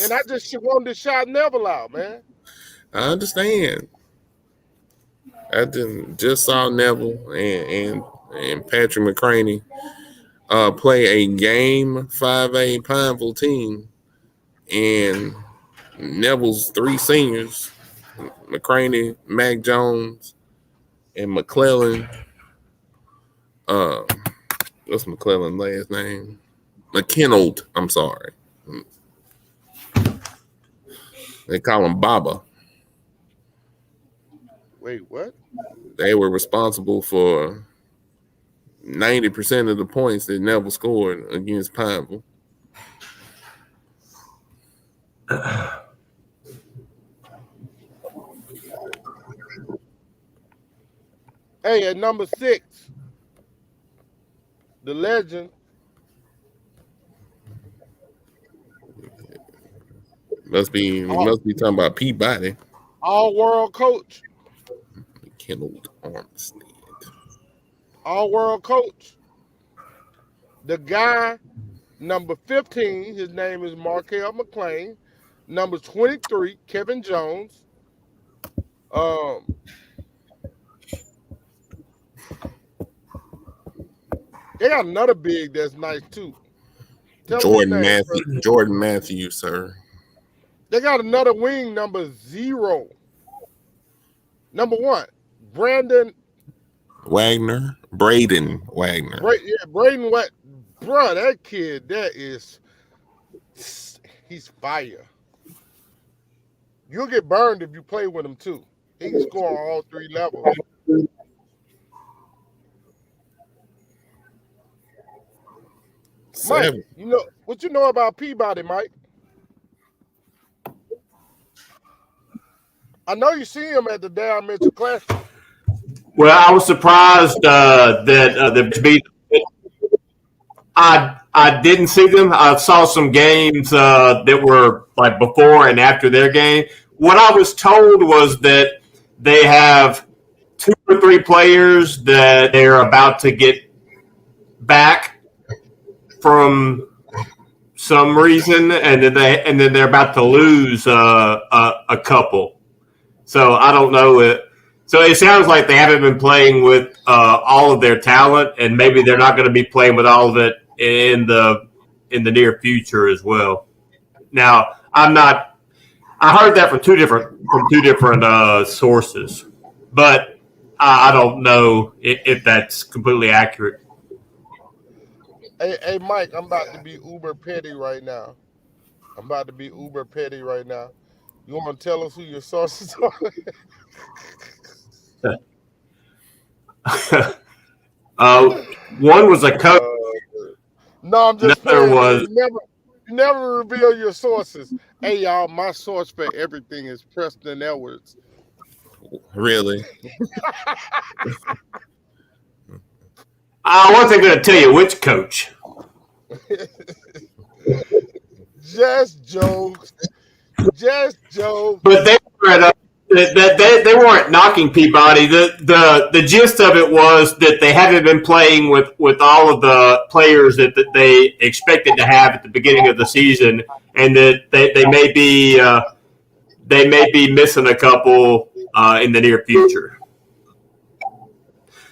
and I just wanted to shout Neville out, man. I understand. I just saw Neville and Patrick McCraney play a game 5A Pineville team, and Neville's 3 seniors, McCraney, Mac Jones, and McClellan. What's McClellan's last name? McKinnold. I'm sorry. They call him Baba. Wait, what? They were responsible for 90% of the points that Neville scored against Pineville. Hey, at number 6, the legend. Must be talking about Peabody. All-world coach. McKinnold Armstead. All-world coach. The guy, number 15, his name is Markel McClain. Number 23, Kevin Jones. They got another big that's nice too. Jordan Matthews, sir. They got another wing, number 0. Number 1, Braden Wagner. Braden, what? Bro, that kid, he's fire. You'll get burned if you play with him too. He can score on all 3 levels. Mike, you know what you know about Peabody, Mike? I know you see him at the Down Mitchell Classic. Well, I was surprised that the beat. I didn't see them. I saw some games that were like before and after their game. What I was told was that they have 2 or 3 players that they're about to get back from some reason, and then they're about to lose a couple. So I don't know it. So it sounds like they haven't been playing with all of their talent, and maybe they're not going to be playing with all of it in the near future as well. Now, I'm not. I heard that from two different sources, but I don't know if that's completely accurate. Hey, Mike, I'm about to be uber petty right now. You want to tell us who your sources are? One was a coach. No, I'm just Another saying. was You never reveal your sources. Hey, y'all, my source for everything is Preston Edwards. Really? I wasn't going to tell you which coach. Just jokes. But they were they weren't knocking Peabody. The gist of it was that they haven't been playing with all of the players that they expected to have at the beginning of the season, and that they may be missing a couple in the near future.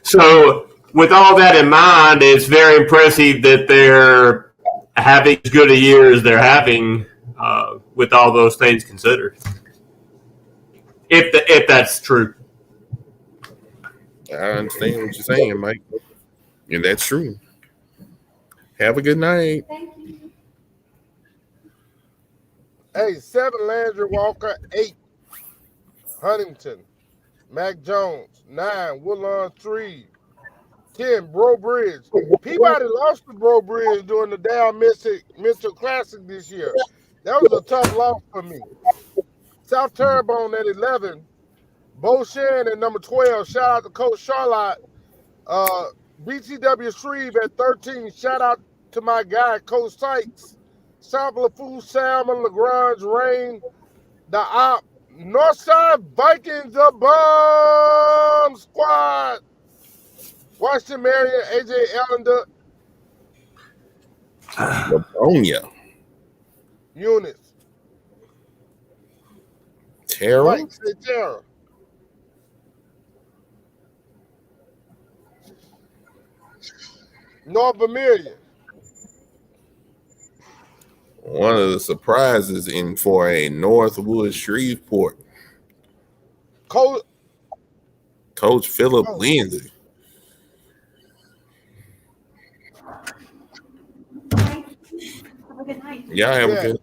So, with all that in mind, it's very impressive that they're having as good a year as they're having with all those things considered. If that's true. I understand what you're saying, Mike. And that's true. Have a good night. Thank you. Hey, 7 Landry Walker, 8 Huntington, Mac Jones, 9 Woodlawn, 3 10 Bro Bridge. Peabody lost to Bro Bridge during the Down Mitchell Classic this year. That was a tough loss for me. South Terrebonne at 11. Bo Shan at number 12. Shout out to Coach Charlotte. BTW Shreve at 13. Shout out to my guy, Coach Sykes. Sample Food Salmon, LaGrange, Rain, the Op. Northside Vikings, the Bomb Squad. Washington Marion, AJ Allender. Livonia. Eunice. Terror. Mike, say Terror. North Vermilion. One of the surprises in for a Northwood Shreveport. Coach Philip Lindsay. Have a good night. Y'all have a good.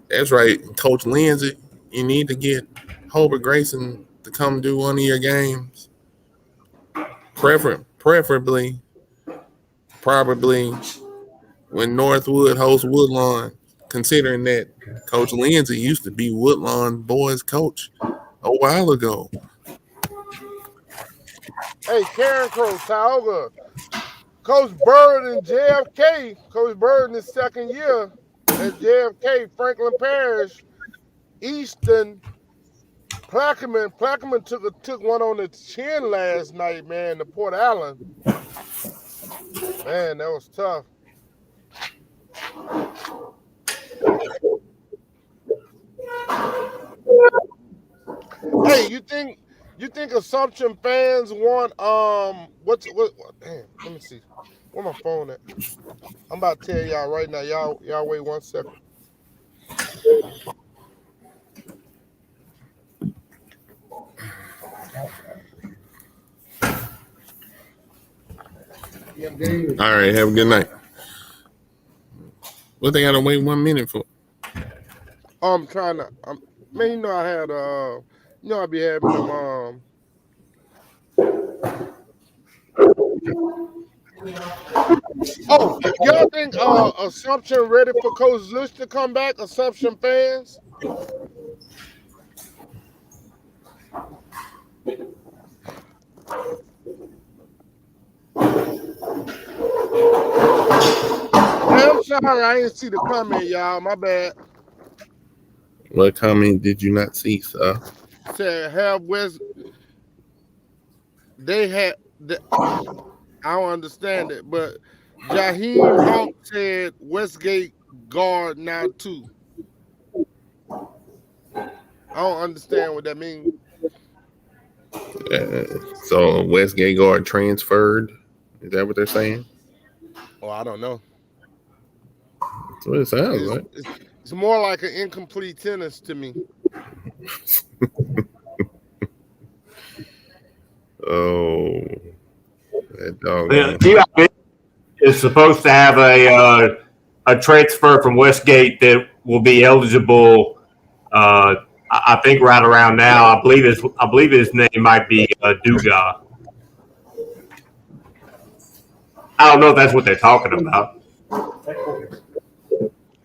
That's right, Coach Lindsay. You need to get Hobert Grayson to come do one of your games. Preferably, probably when Northwood hosts Woodlawn, considering that Coach Lindsay used to be Woodlawn boys coach a while ago. Hey, Karen Crow, Tioga. Coach Bird and JFK. Coach Bird in his second year at JFK, Franklin Parish, Easton, Plaquemine. Plaquemine took one on the chin last night, man, to Port Allen. Man, that was tough. Hey, you think Assumption fans want what damn, let me see. Where my phone at? I'm about to tell y'all right now. Y'all wait 1 second. All right, have a good night. What they gotta wait 1 minute for? I'm trying to Man, you know I had I be having them Oh, y'all think Assumption ready for Coach Zush to come back? Assumption fans? Hey, I'm sorry, I didn't see the comment, y'all. My bad. What comment did you not see, sir? Said have West. They had. I don't understand it, but Jaheim Hawk said Westgate guard now too. I don't understand what that means. So Westgate guard transferred. Is that what they're saying? Oh, I don't know. That's what it sounds like. It's more like an incomplete sentence to me. Oh, that dog. TIB is supposed to have a transfer from Westgate that will be eligible. I think right around now. I believe his name might be Duga. I don't know if that's what they're talking about.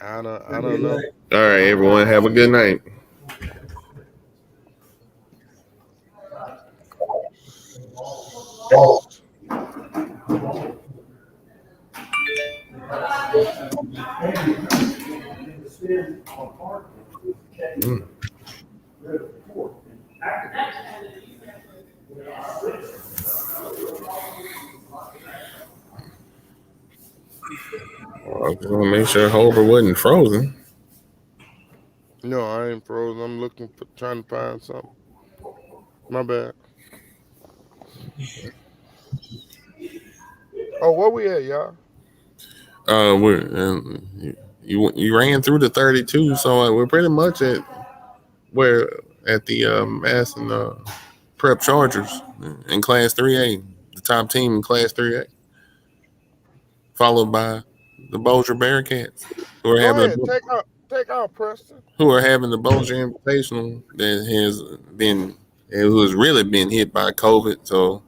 I don't know. All right, everyone, have a good night. I just want to make sure Hobert wasn't frozen. No, I ain't frozen. I'm trying to find something. My bad. Oh, where we at, y'all? You ran through the 32, so we're pretty much at the Mass and Prep Chargers in Class 3A, the top team in Class 3A, followed by the Bossier Bearcats, who are Go ahead, take out Preston. Who are having the Bossier Invitational who has really been hit by COVID. So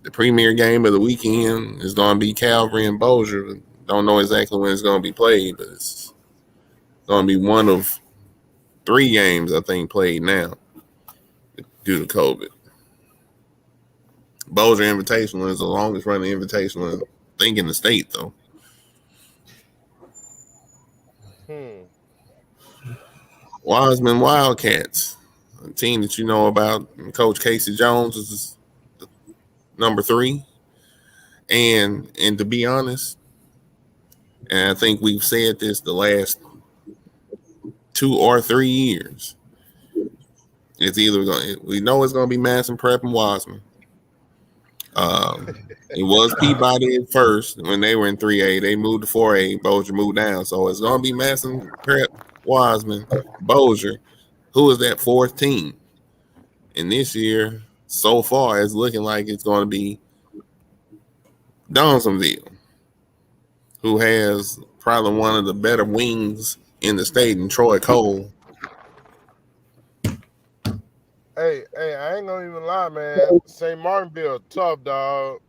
the premier game of the weekend is going to be Calvary and Bossier. Don't know exactly when it's going to be played, but it's going to be one of 3 games, I think, played now due to COVID. Bossier Invitational is the longest running invitational, I think, in the state, though. Wiseman Wildcats, a team that you know about. Coach Casey Jones is number 3. And to be honest, and I think we've said this the last 2 or 3 years, it's either we know it's going to be Madison Prep and Wiseman. It was Peabody at first when they were in 3A. They moved to 4A. Bossier moved down. So it's going to be Madison Prep, Wiseman, Bossier. Who is that 4th team? And this year, so far, it's looking like it's going to be Donaldsonville, who has probably one of the better wings in the state, in Troy Cole. Hey, I ain't gonna even lie, man. St. Martinville tough, dog.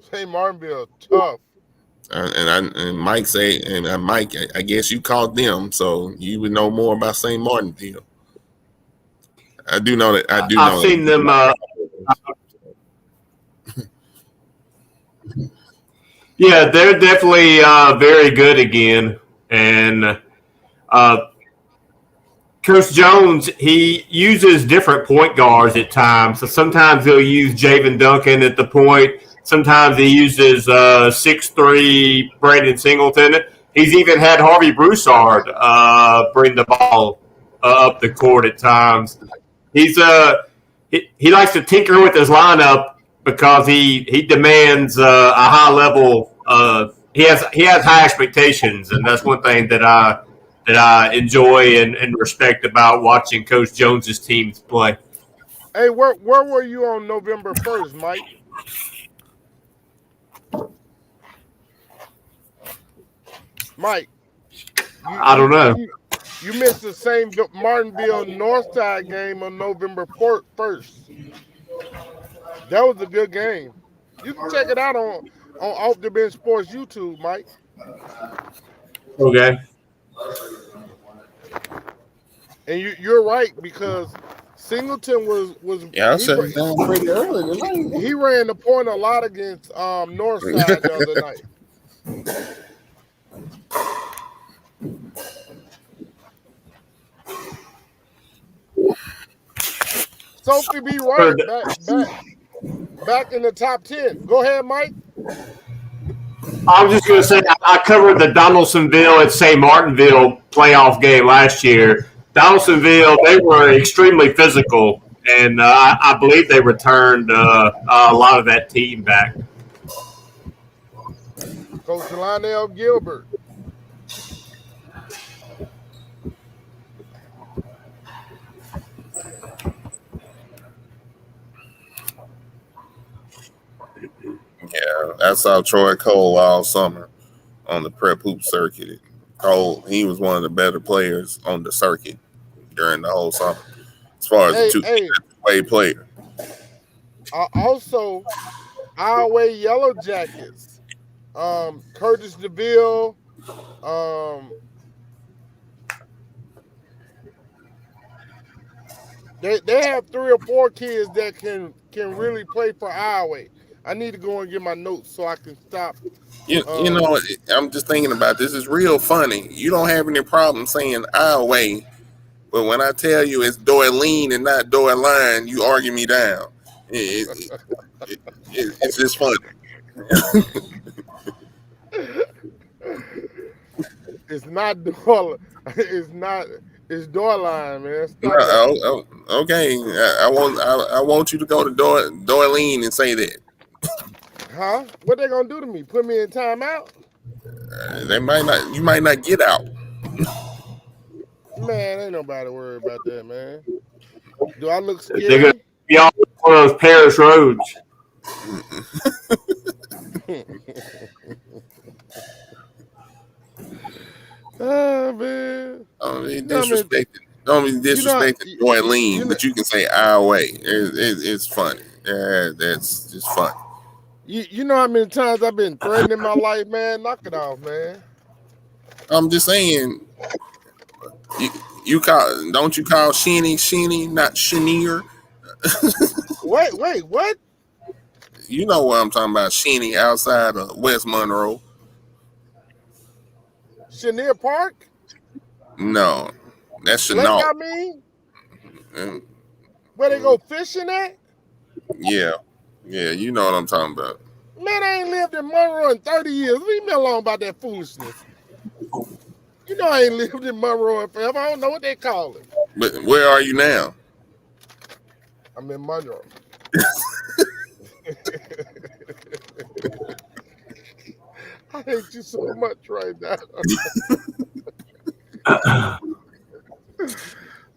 St. Martinville tough. And Mike say, and Mike, I guess you called them, so you would know more about St. Martinville. I do know that. I've seen them. Yeah, they're definitely very good again. And Coach Jones, he uses different point guards at times. So sometimes he'll use Javen Duncan at the point. Sometimes he uses 6'3" Brandon Singleton. He's even had Harvey Broussard bring the ball up the court at times. He likes to tinker with his lineup because he demands a high level. He has high expectations, and that's one thing that I enjoy and respect about watching Coach Jones's teams play. Hey, where were you on November 1st, Mike? Mike, I don't know. You missed the St. Martinville Northside game on November 1st. That was a good game. You can check it out on Off the Bench Sports YouTube, Mike. Okay. And you're right, because Singleton was Yeah, I shut it down pretty early tonight. he ran the point a lot against Northside the other night. Sophie B. Wright back in the top 10. Go ahead, Mike. I was just going to say, I covered the Donaldsonville at St. Martinville playoff game last year. Donaldsonville, they were extremely physical, and I believe they returned a lot of that team back. Coach Lionel Gilbert. Yeah, I saw Troy Cole all summer on the prep hoop circuit. Cole, he was one of the better players on the circuit during the whole summer, as far as the two-way player. Also, Iowa Yellow Jackets. Curtis DeVille. They have 3 or 4 kids that can really play for Iowa. I need to go and get my notes so I can stop. You know, I'm just thinking about this. It's real funny. You don't have any problem saying Iowa, but when I tell you it's Doylean and not Doyline, you argue me down. It's just funny. It's not Doyleline. It's Doyline, man. Okay. I want you to go to Doylean and say that. Huh? What they gonna do to me? Put me in timeout? They might not. You might not get out. Man, ain't nobody worried about that, man. Do I look They're scary? going to be on one of those Paris roads. Oh man! Don't be disrespecting Doylean, but you can say Iowa. It's funny. That's just funny. You know how many times I've been threatened in my life, man? Knock it off, man. I'm just saying. Don't you call Shinny, not Chenier? Wait, what? You know what I'm talking about, Shinny outside of West Monroe. Chenier Park? No, that's Lake, Chenault. I mean? Where they go fishing at? Yeah, you know what I'm talking about. Man, I ain't lived in Monroe in 30 years. Leave me alone about that foolishness. You know I ain't lived in Monroe in forever. I don't know what they call it. But where are you now? I'm in Monroe. I hate you so much right now.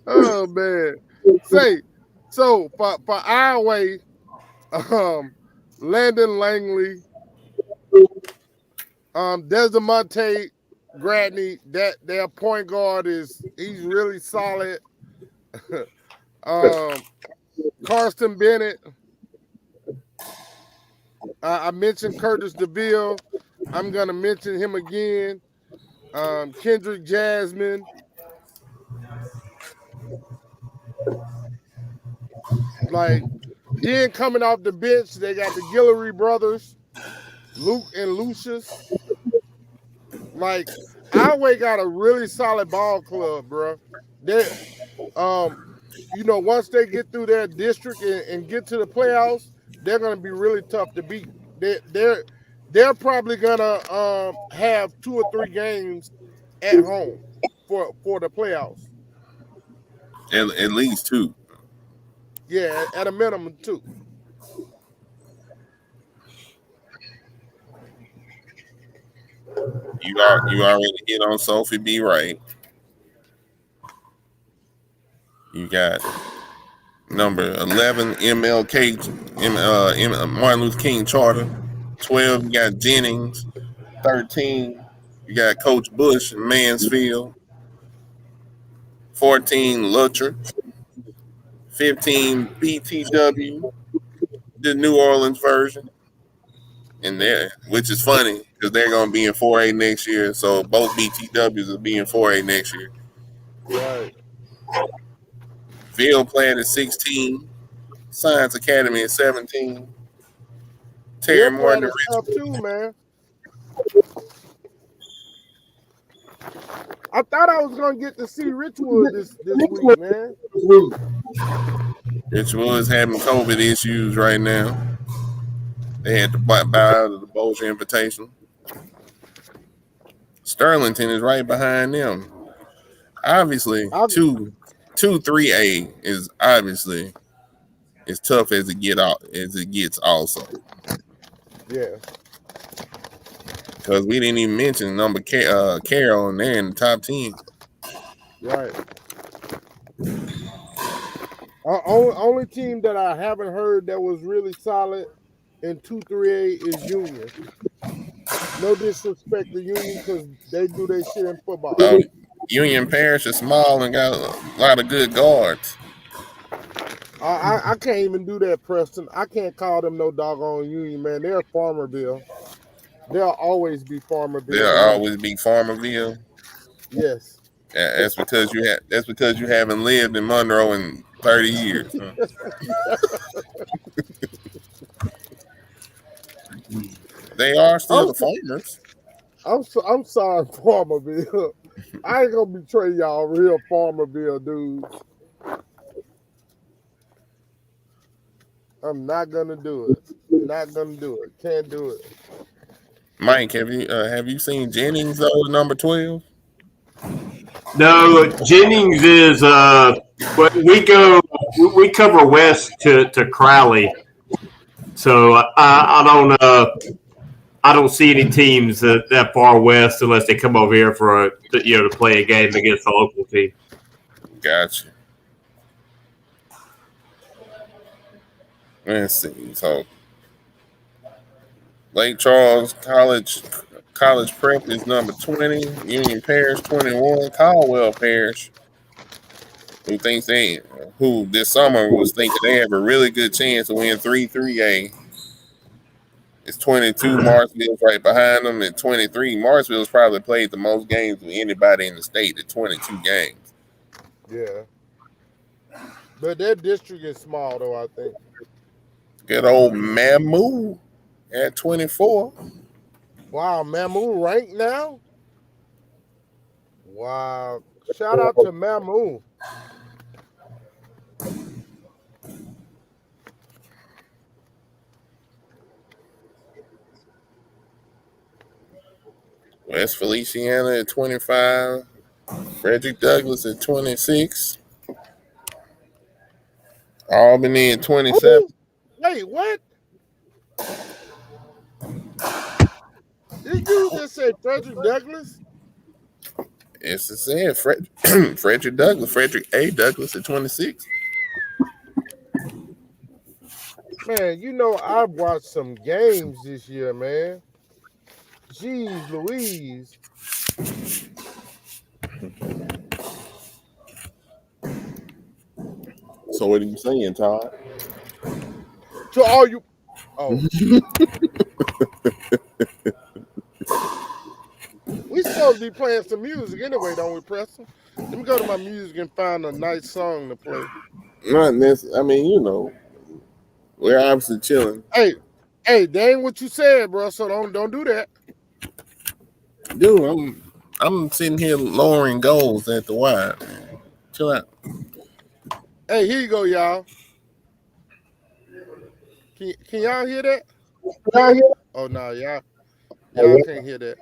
Oh man. So for Iowa, Landon Langley, Desamonte Gradney, that their point guard he's really solid. Karsten Bennett. I mentioned Curtis DeVille. I'm gonna mention him again. Kendrick Jasmine. Like, then coming off the bench, they got the Guillory brothers, Luke and Lucius. Like, Iowa got a really solid ball club, bro. They, once they get through their district and get to the playoffs, they're gonna be really tough to beat. They're probably gonna have 2 or 3 games at home for the playoffs. At least 2. Yeah, at a minimum 2. You already hit on Sophie B. Wright. You got number 11 MLK, Martin Luther King Charter. 12, you got Jennings. 13, you got Coach Bush in Mansfield. 14 Lutcher, 15 BTW, the New Orleans version, and there, which is funny because they're going to be in 4A next year. So both BTWs will be in 4A next year. Right. Field Plan is 16, Science Academy is 17. Terry Field Morton plan and is tough Richmond. too, man. I thought I was gonna get to see Richwood this week, man. Richmond is having COVID issues right now. They had to bow out of the Bolger Invitational. Sterlington is right behind them. Obviously, 2-3A is obviously as tough as it gets also. Yeah. Because we didn't even mention number Carroll, and they're in the top 10. Right. Only team that I haven't heard that was really solid in 2-3A is Union. No disrespect to Union because they do their shit in football. Union Parish is small and got a lot of good guards. I can't even do that, Preston. I can't call them no doggone Union, man. They're Farmerville. They'll always be Farmerville. They'll always be Farmerville. Yes. That's because you haven't lived in Monroe in 30 years. Huh? They are still the farmers. I'm sorry, Farmerville. I ain't gonna betray y'all real Farmerville dudes. I'm not gonna do it. Not gonna do it. Can't do it. Mike, have you seen Jennings though, number 12? No, Jennings is we cover west to Crowley, so I don't see any teams that far west unless they come over here to play a game against the local team. Gotcha. Let's see. So Lake Charles College Prep is number 20. Union Parish 21. Caldwell Parish, who this summer was thinking they have a really good chance to win 3A. It's 22. Marshville's right behind them at 23. Marshville's probably played the most games of anybody in the state at 22 games. Yeah. But their district is small, though, I think. Good old Mamu at 24. Wow, Mamu ranked now? Wow. Shout out to Mamu. West Feliciana at 25. Frederick Douglass at 26. Albany at 27. Ooh, wait, what? Did you just say Frederick Douglass? Yes, it said Frederick Douglass. Frederick A. Douglass at 26. Man, you know, I've watched some games this year, man. Jeez Louise. So what are you saying, Todd? To all you... Oh. We supposed to be playing some music anyway, don't we, Preston? Let me go to my music and find a nice song to play. Not necessarily. I mean, you know, we're obviously chilling. Hey, that ain't what you said, bro. So don't do that. Dude, I'm sitting here lowering goals at the wide. Man. Chill out. Hey, here you go, y'all. Can y'all hear that? Oh no, y'all can't hear that.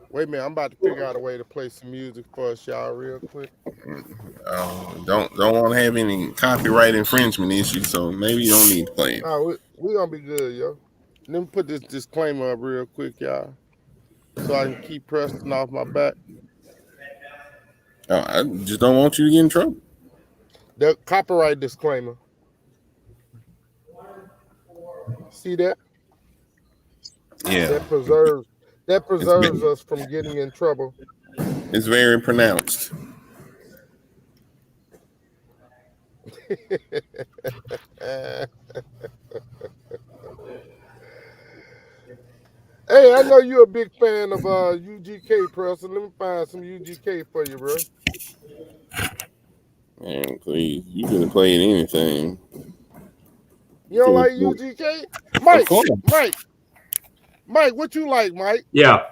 Wait a minute, I'm about to figure out a way to play some music for us, y'all, real quick. Don't want to have any copyright infringement issues, so maybe you don't need to play it. No, we're gonna be good, yo. Let me put this disclaimer up real quick, y'all, so I can keep Preston off my back. I just don't want you to get in trouble. The copyright disclaimer. See that? Yeah. That preserves us from getting in trouble. It's very pronounced. Hey, I know you're a big fan of UGK, Preston. Let me find some UGK for you, bro. Man, please, you could have played anything. You don't like UGK? Of course. Mike, what you like, Mike? Yeah.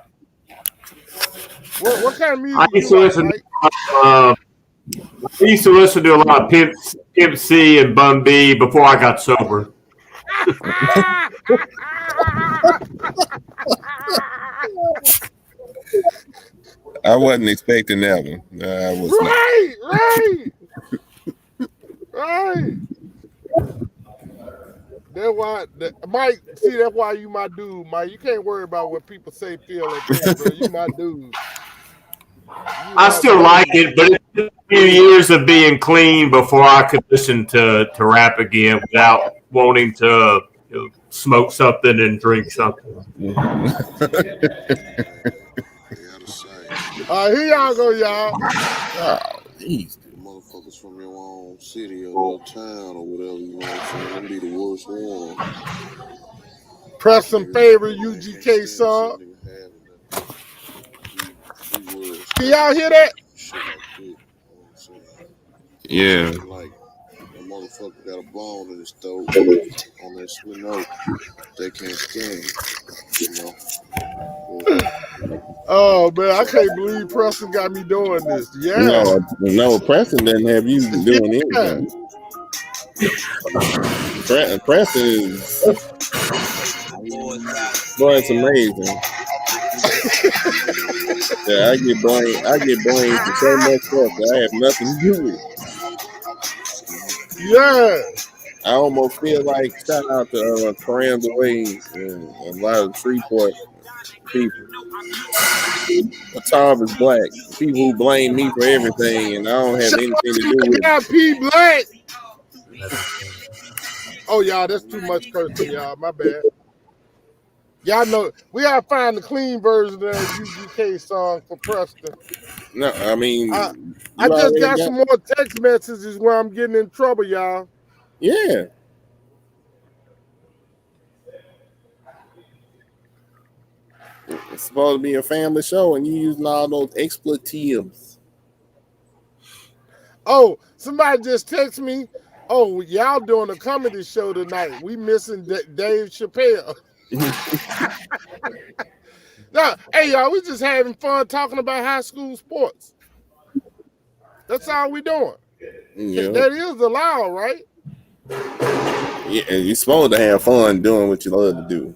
What kind of I music used you to like, listen. Mike? I used to listen to a lot of Pimp C and Bun B before I got sober. I wasn't expecting that one. I was right. That's why, Mike. See, that's why you my dude, Mike. You can't worry about what people say, feel, and think, bro. You my dude. I still like it, but it's been a few years of being clean before I could listen to rap again without wanting to smoke something and drink something. Here y'all go, y'all. Oh, geez. Motherfuckers from your own city or little town or whatever, you know what I'm saying? Them be the worst one. Preston favorite UGK song. Can y'all hear that? Shit like that, you know what I'm saying? Yeah. Like, a motherfucker got a bone in his throat on that sweet note. They can't stand, you know? Oh, man, I can't believe Preston got me doing this. Yeah. No, Preston doesn't have you doing anything. Preston is, boy, it's amazing. Yeah, I get blamed for so much stuff that I have nothing to do with. Yeah. I almost feel like shout out to Coranza Wade and a lot of Shreveport people. Tom is black. People who blame me for everything, and I don't have anything to do with it. P Black. Oh, y'all, that's too much cursing, y'all. My bad. Y'all know we gotta find the clean version of that UGK song for Preston. No, I mean, I just got some more text messages where I'm getting in trouble, y'all. Yeah. It's supposed to be a family show, and you using all those expletives. Oh, somebody just texted me. Oh, y'all doing a comedy show tonight. We missing Dave Chappelle. No, hey, y'all, we just having fun talking about high school sports. That's all we doing. Yeah. That is allowed, right? Yeah, you're supposed to have fun doing what you love to do.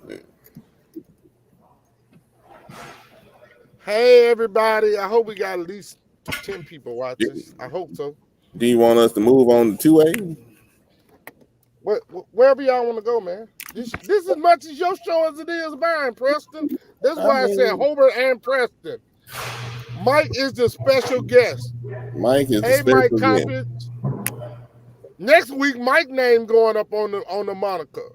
Hey, everybody. I hope we got at least 10 people watching. I hope so. Do you want us to move on to 2A? Wherever y'all want to go, man. This as much as your show as it is mine, Preston. That's why I said Hobert and Preston. Mike is the special guest. Mike is hey, the Mike special Coppage. Next week, Mike name going up on the moniker.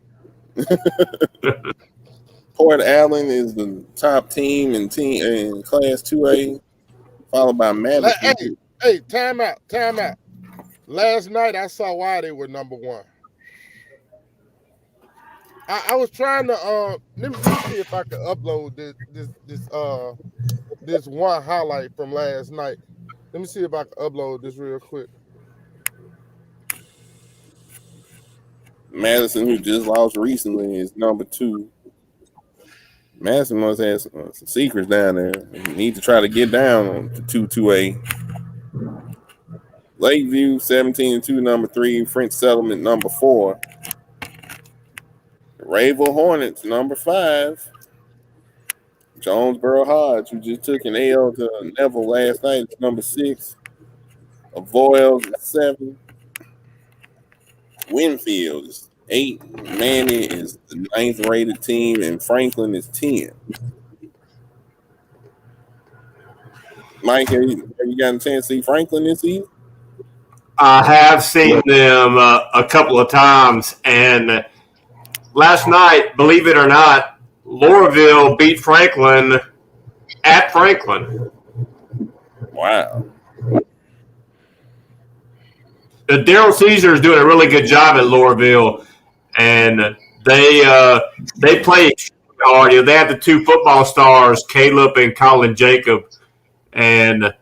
Port Allen is the top team in Class 2A, followed by Madison. Hey, time out. Last night I saw why they were number one. I was trying to let me see if I can upload this one highlight from last night. Let me see if I can upload this real quick. Madison, who just lost recently, is number 2. Madison must have some secrets down there. You need to try to get down to 2A. Lakeview 17-2, number 3. French Settlement, number 4. Rayville Hornets, number 5. Jonesboro Hodge, who just took an L to Neville last night, is number 6. Avoyles is 7. Winfield is 8. Manny is the 9th rated team, and Franklin is 10. Mike, have you gotten a chance to see Franklin this season? I have seen them a couple of times, and last night, believe it or not, Loreauville beat Franklin at Franklin. Wow. Daryl Caesar is doing a really good job at Loreauville, and they play extremely hard. They have the two football stars, Caleb and Colin Jacob, and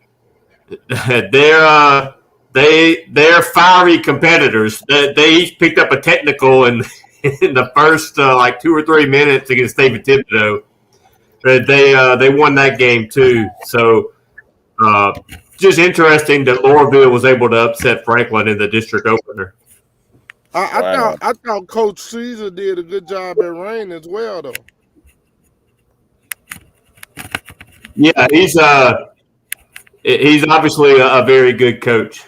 they're they're fiery competitors. They each picked up a technical in the first like 2 or 3 minutes against David Thibodeau. They won that game too. So just interesting that Loreauville was able to upset Franklin in the district opener. I thought Coach Caesar did a good job at Rain as well, though. Yeah, he's obviously a very good coach.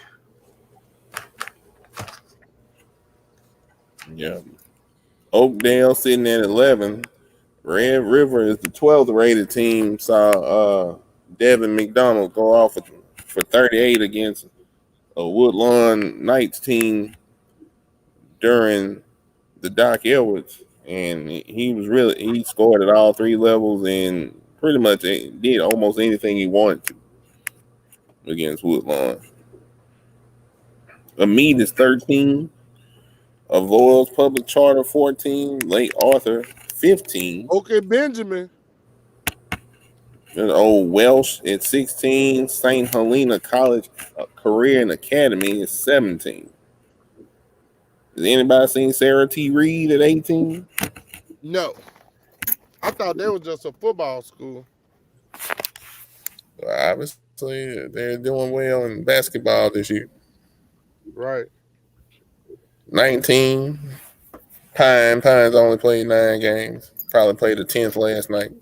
Yeah. Oakdale sitting at 11. Red River is the 12th rated team. Saw Devin McDonald go off for 38 against a Woodlawn Knights team during the Doc Edwards, and he scored at all 3 levels and pretty much did almost anything he wanted to against Woodlawn. Amede is 13. Avoyles Public Charter 14. Lake Arthur 15. Okay, Benjamin. There's old Welsh at 16. St. Helena College Career and Academy is 17. Has anybody seen Sarah T. Reed at 18? No. I thought they was just a football school. Well, obviously, they're doing well in basketball this year. Right. 19. Pines only played 9 games. Probably played the 10th last night.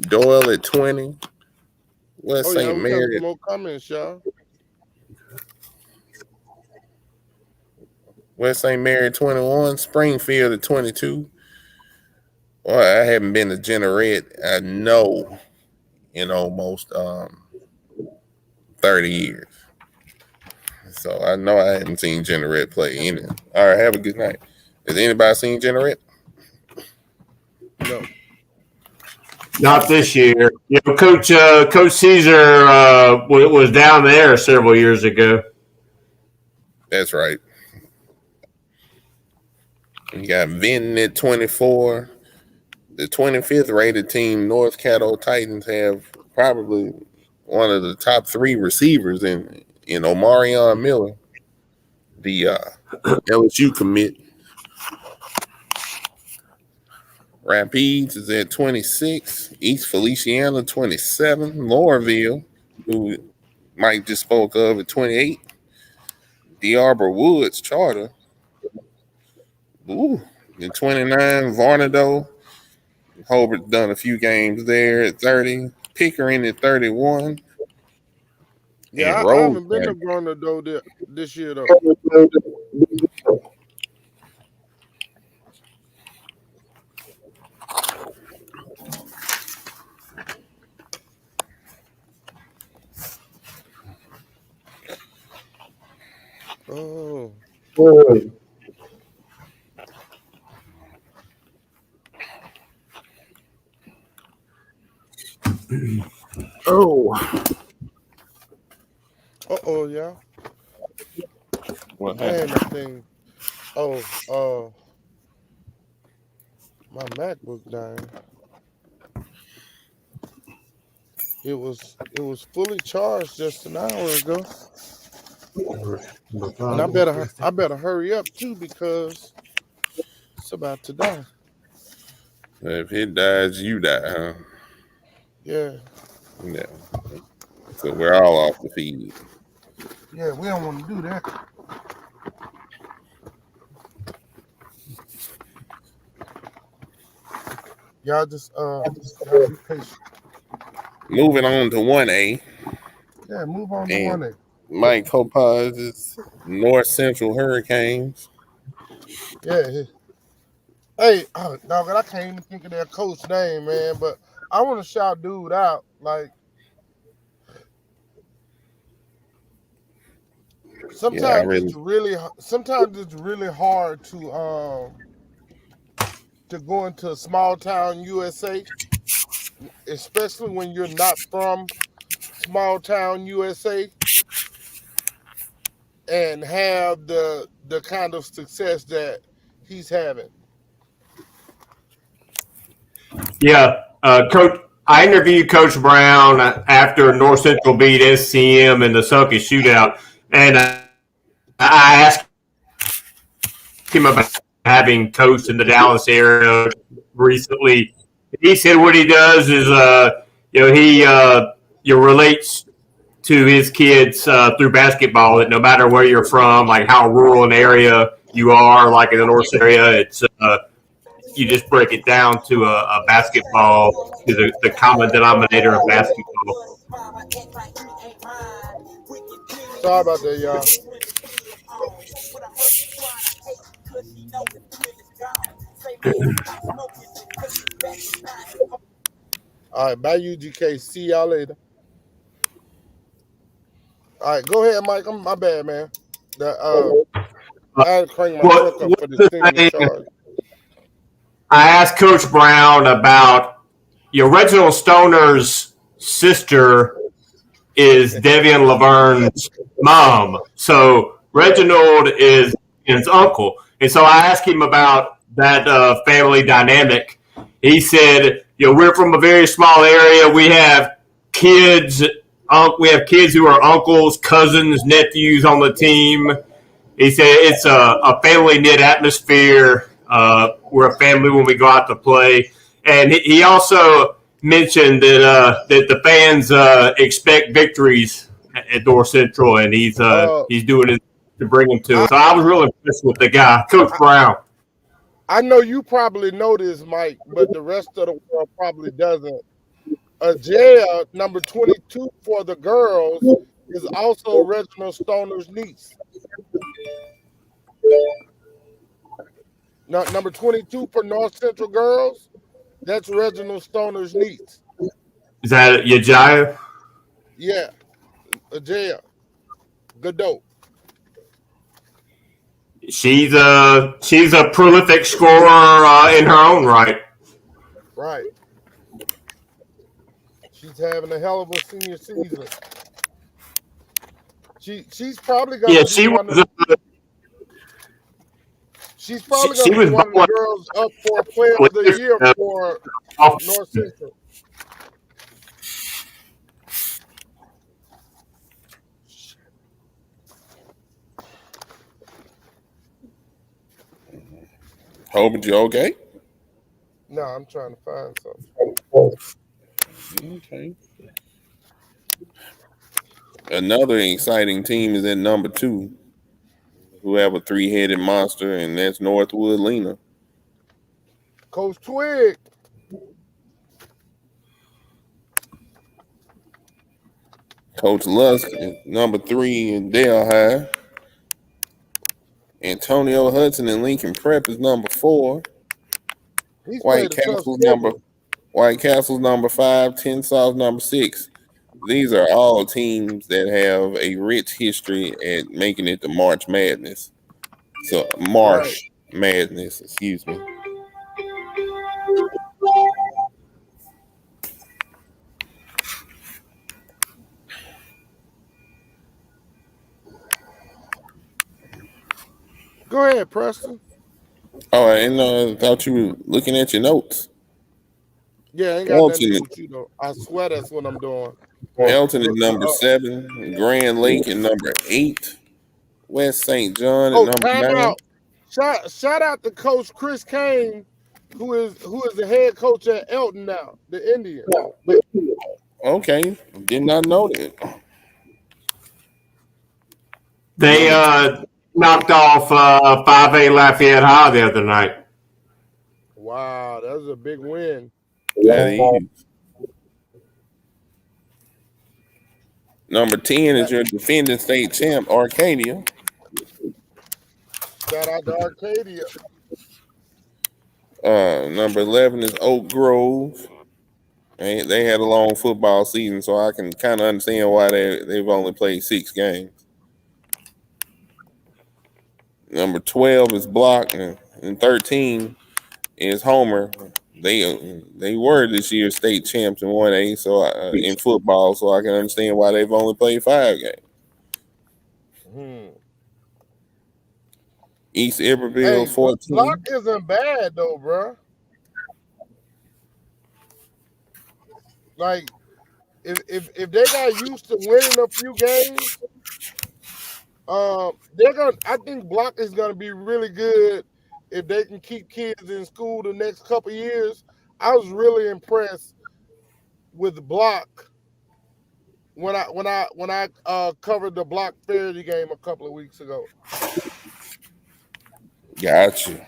Doyle at 20. West St. We Mary. got some more comments, y'all. West St. Mary 21. Springfield at 22. Well, I haven't been to Jeanerette, I know, in almost 30 years. So I know I haven't seen Jeanerette play any. All right, have a good night. Has anybody seen Jeanerette? No. Not this year. Coach Caesar was down there several years ago. That's right. You got Vinton at 24. The 25th rated team, North Caddo Titans, have probably one of the top 3 receivers in Omarion Miller, the LSU commit. Rapides is at 26. East Feliciana 27. Loreauville, who Mike just spoke of, at 28. DeArborn Woods Charter. At 29. Varnado. Hobert done a few games there at 30. Pickering at 31. Yeah, I haven't been to Varnado this year, though. Oh. Uh-oh, yeah. What Man, happened? that thing. Oh, my MacBook dying. It was fully charged just an hour ago. And I better hurry up too because it's about to die. If it dies, you die, huh? Yeah. Yeah. So we're all off the feed. Yeah, we don't want to do that. Y'all just y'all be patient. Moving on to 1A. Yeah, move on to And 1A. Mike Hopaz is North Central Hurricanes. Yeah. Hey, dog, I can't even think of their coach name, man. But I want to shout dude out. Like, sometimes it's really hard to go into a small town USA, especially when you're not from small town USA. and have the kind of success that he's having. Yeah, Coach. I interviewed Coach Brown after North Central beat SCM in the Sucky shootout, and I asked him about having coached in the Dallas area recently. He said what he does is, he relates to his kids through basketball. That no matter where you're from, like how rural an area you are, like in the North area, it's you just break it down to a basketball, to the common denominator of basketball. Sorry about that, y'all. All right, bye UGK. See y'all later. All right, go ahead, Mike. My bad, man. I had to crank my truck up for the stimulus charge. I asked Coach Brown about Reginald Stoner's sister is Devian Laverne's mom. So Reginald is his uncle. And so I asked him about that family dynamic. He said, we're from a very small area. We have kids. We have kids who are uncles, cousins, nephews on the team. He said it's a family knit atmosphere. We're a family when we go out to play. And he also mentioned that the fans expect victories at North Central, and he's doing it to bring them to it. So I was really impressed with the guy, Coach Brown. I know you probably know this, Mike, but the rest of the world probably doesn't. Ajaya, number 22 for the girls, is also Reginald Stoner's niece. Now, number 22 for North Central girls, that's Reginald Stoner's niece. Is that Yajaya? Yeah, Ajaya. Godot. She's a prolific scorer in her own right. Right. She's having a hell of a senior season. She's probably gonna be one of the. She's probably gonna be one of the girls up for Player of the Year for North Central. Hobert, you okay? No, I'm trying to find something. Okay. Another exciting team is at number 2, who have a 3-headed monster, and that's Northwood Lena. Coach Twig. Coach Lusk is number 3 in Dale High. Antonio Hudson and Lincoln Prep is number 4. White Castle's number 5. Tensaw's number 6. These are all teams that have a rich history at making it to March Madness. So Madness, excuse me. Go ahead, Preston. Oh, and thought you were looking at your notes. Yeah, I ain't got nothing to do with you though. I swear that's what I'm doing. Elton is number 7. Grand Lake is number 8. West St. John is number 9. Shout out to Coach Chris Kane, who is the head coach at Elton now, the Indians. Okay, did not know that. They knocked off 5A Lafayette High the other night. Wow, that was a big win. That is. Number 10 is your defending state champ, Arcadia. Shout out to Arcadia. Number 11 is Oak Grove. They had a long football season, so I can kind of understand why they've only played 6 games. Number 12 is Block, and 13 is Homer. They were this year's state champs in 1A, so in football, so I can understand why they've only played 5 games. East Iberville, Hey, Block 14. isn't bad though, bro. Like if they got used to winning a few games, they're gonna. I think Block is gonna be really good if they can keep kids in school the next couple years. I was really impressed with Block when I covered the Block Fairly game a couple of weeks ago. Got you.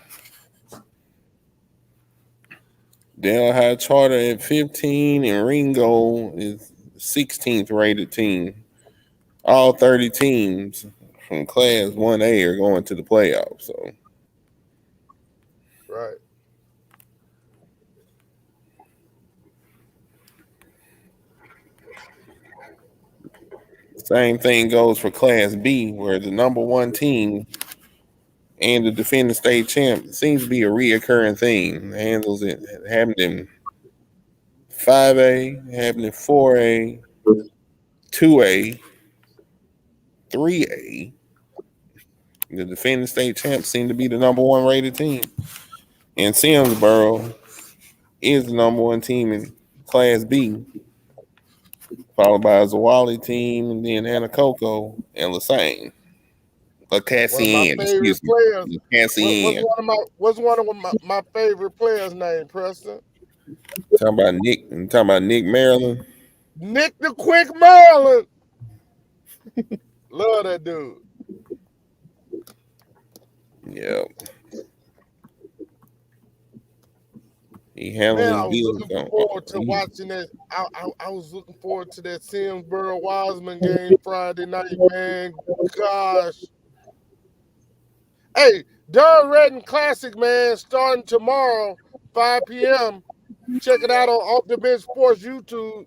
Dale High Charter at 15, and Ringo is 16th rated team. All 30 teams from Class 1A are going to the playoffs. So Right. same thing goes for Class B, where the number one team and the defending state champ seems to be a reoccurring thing. Handles it happened in 5A, happened in 4A, 2A, 3A. The defending state champs seem to be the number one rated team. And Simsboro is the number one team in Class B, followed by a Zawali team, and then Anacoco and Lasagne. One of my Lacassian, favorite excuse me. players. Lacassian. What's one of my favorite players' name, Preston? Talking about Nick Maryland. Nick the Quick Maryland. Love that dude. Yeah. He Man, handled I his was deals. looking forward to watching that. I was looking forward to that Simsboro Wiseman game Friday night, man. Gosh. Hey, Don Redden Classic, man, starting tomorrow, 5 p.m. Check it out on Off the Bench Sports YouTube.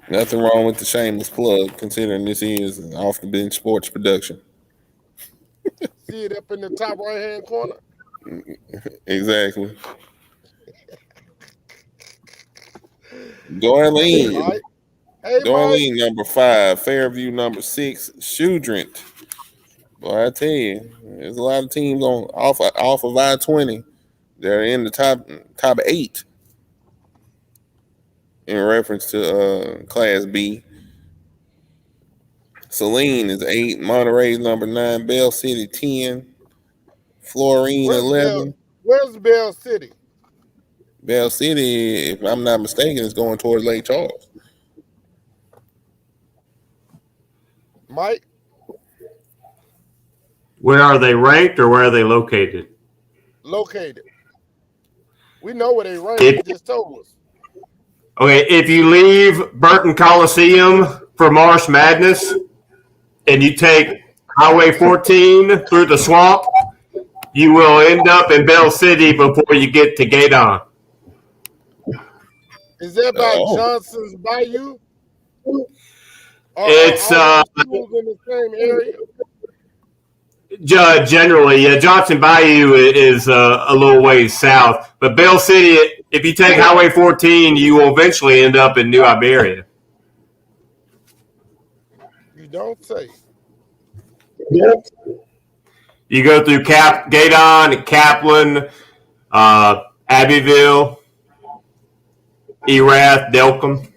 Nothing wrong with the shameless plug, considering this is an off the bench sports production. See it up in the top right-hand corner. Exactly. Hey, Dorleen. Mike. Hey, Mike. Dorleen, number 5. Fairview, number 6. Shudrint. Boy, I tell you, there's a lot of teams on off of I-20. They're in the top 8 in reference to Class B. Saline is 8. Monterey's number 9. Bell City 10. Florine 11. Where's Bell City? Bell City, if I'm not mistaken, is going towards Lake Charles. Mike? Where are they ranked or where are they located? Located. We know where they rank. If- You just told us. Okay, if you leave Burton Coliseum for Marsh Madness and you take Highway 14 through the swamp, you will end up in Bell City before you get to Gaydon. Is that by Johnson's Bayou? Or It's are all schools in the same area? generally, yeah, Johnson Bayou is a little ways south, but Bell City, if you take Highway 14, you will eventually end up in New Iberia. You don't say. You go through Gaydon, Kaplan, Abbeville, Erath, Delcom.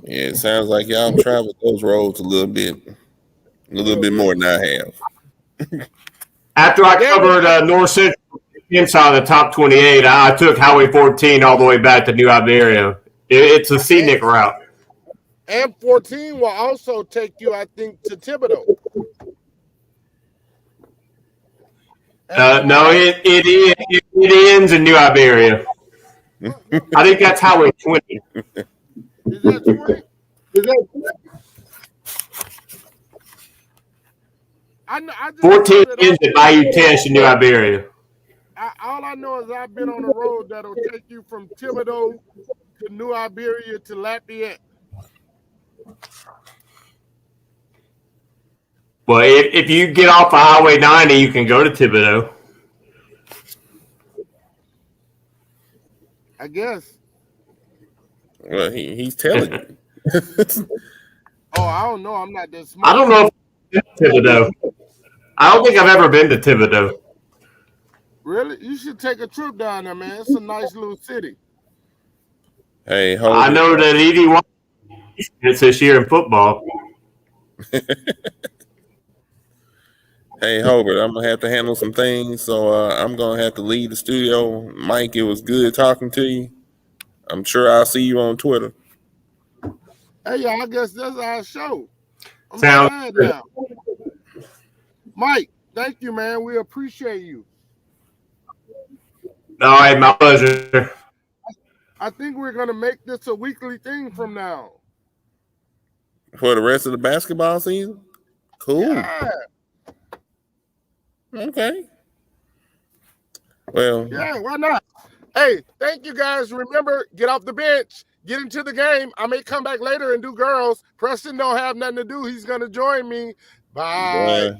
Yeah, it sounds like y'all traveled those roads a little bit more than I have. After I covered North Central inside the top 28, I took Highway 14 all the way back to New Iberia. It's a scenic route. And 14 will also take you, I think, to Thibodeau. No, it ends in New Iberia. I think that's Highway 20. Is that 20? I just 14 know ends at Bayou Teche in New Iberia. all I know is I've been on a road that'll take you from Thibodeau to New Iberia to Lafayette. Well, if you get off of Highway 90, you can go to Thibodeau. I guess. Well, he's telling you. Oh, I don't know. I'm not that smart. I don't know if Thibodeau. I don't think I've ever been to Thibodeau. Really? You should take a trip down there, man. It's a nice little city. Hey, hold I know that Edie won this year in football. Hey, Hobert, I'm gonna have to handle some things, so I'm gonna have to leave the studio. Mike, it was good talking to you. I'm sure I'll see you on Twitter. Hey, y'all, I guess that's our show. I'm Sounds glad good. now. Mike, thank you, man. We appreciate you. All right, my pleasure. I think we're gonna make this a weekly thing from now. For the rest of the basketball season? Cool. Yeah. Okay. Well, Yeah, why not? Hey, thank you guys. Remember, get off the bench, get into the game. I may come back later and do girls. Preston don't have nothing to do. He's gonna join me. Bye.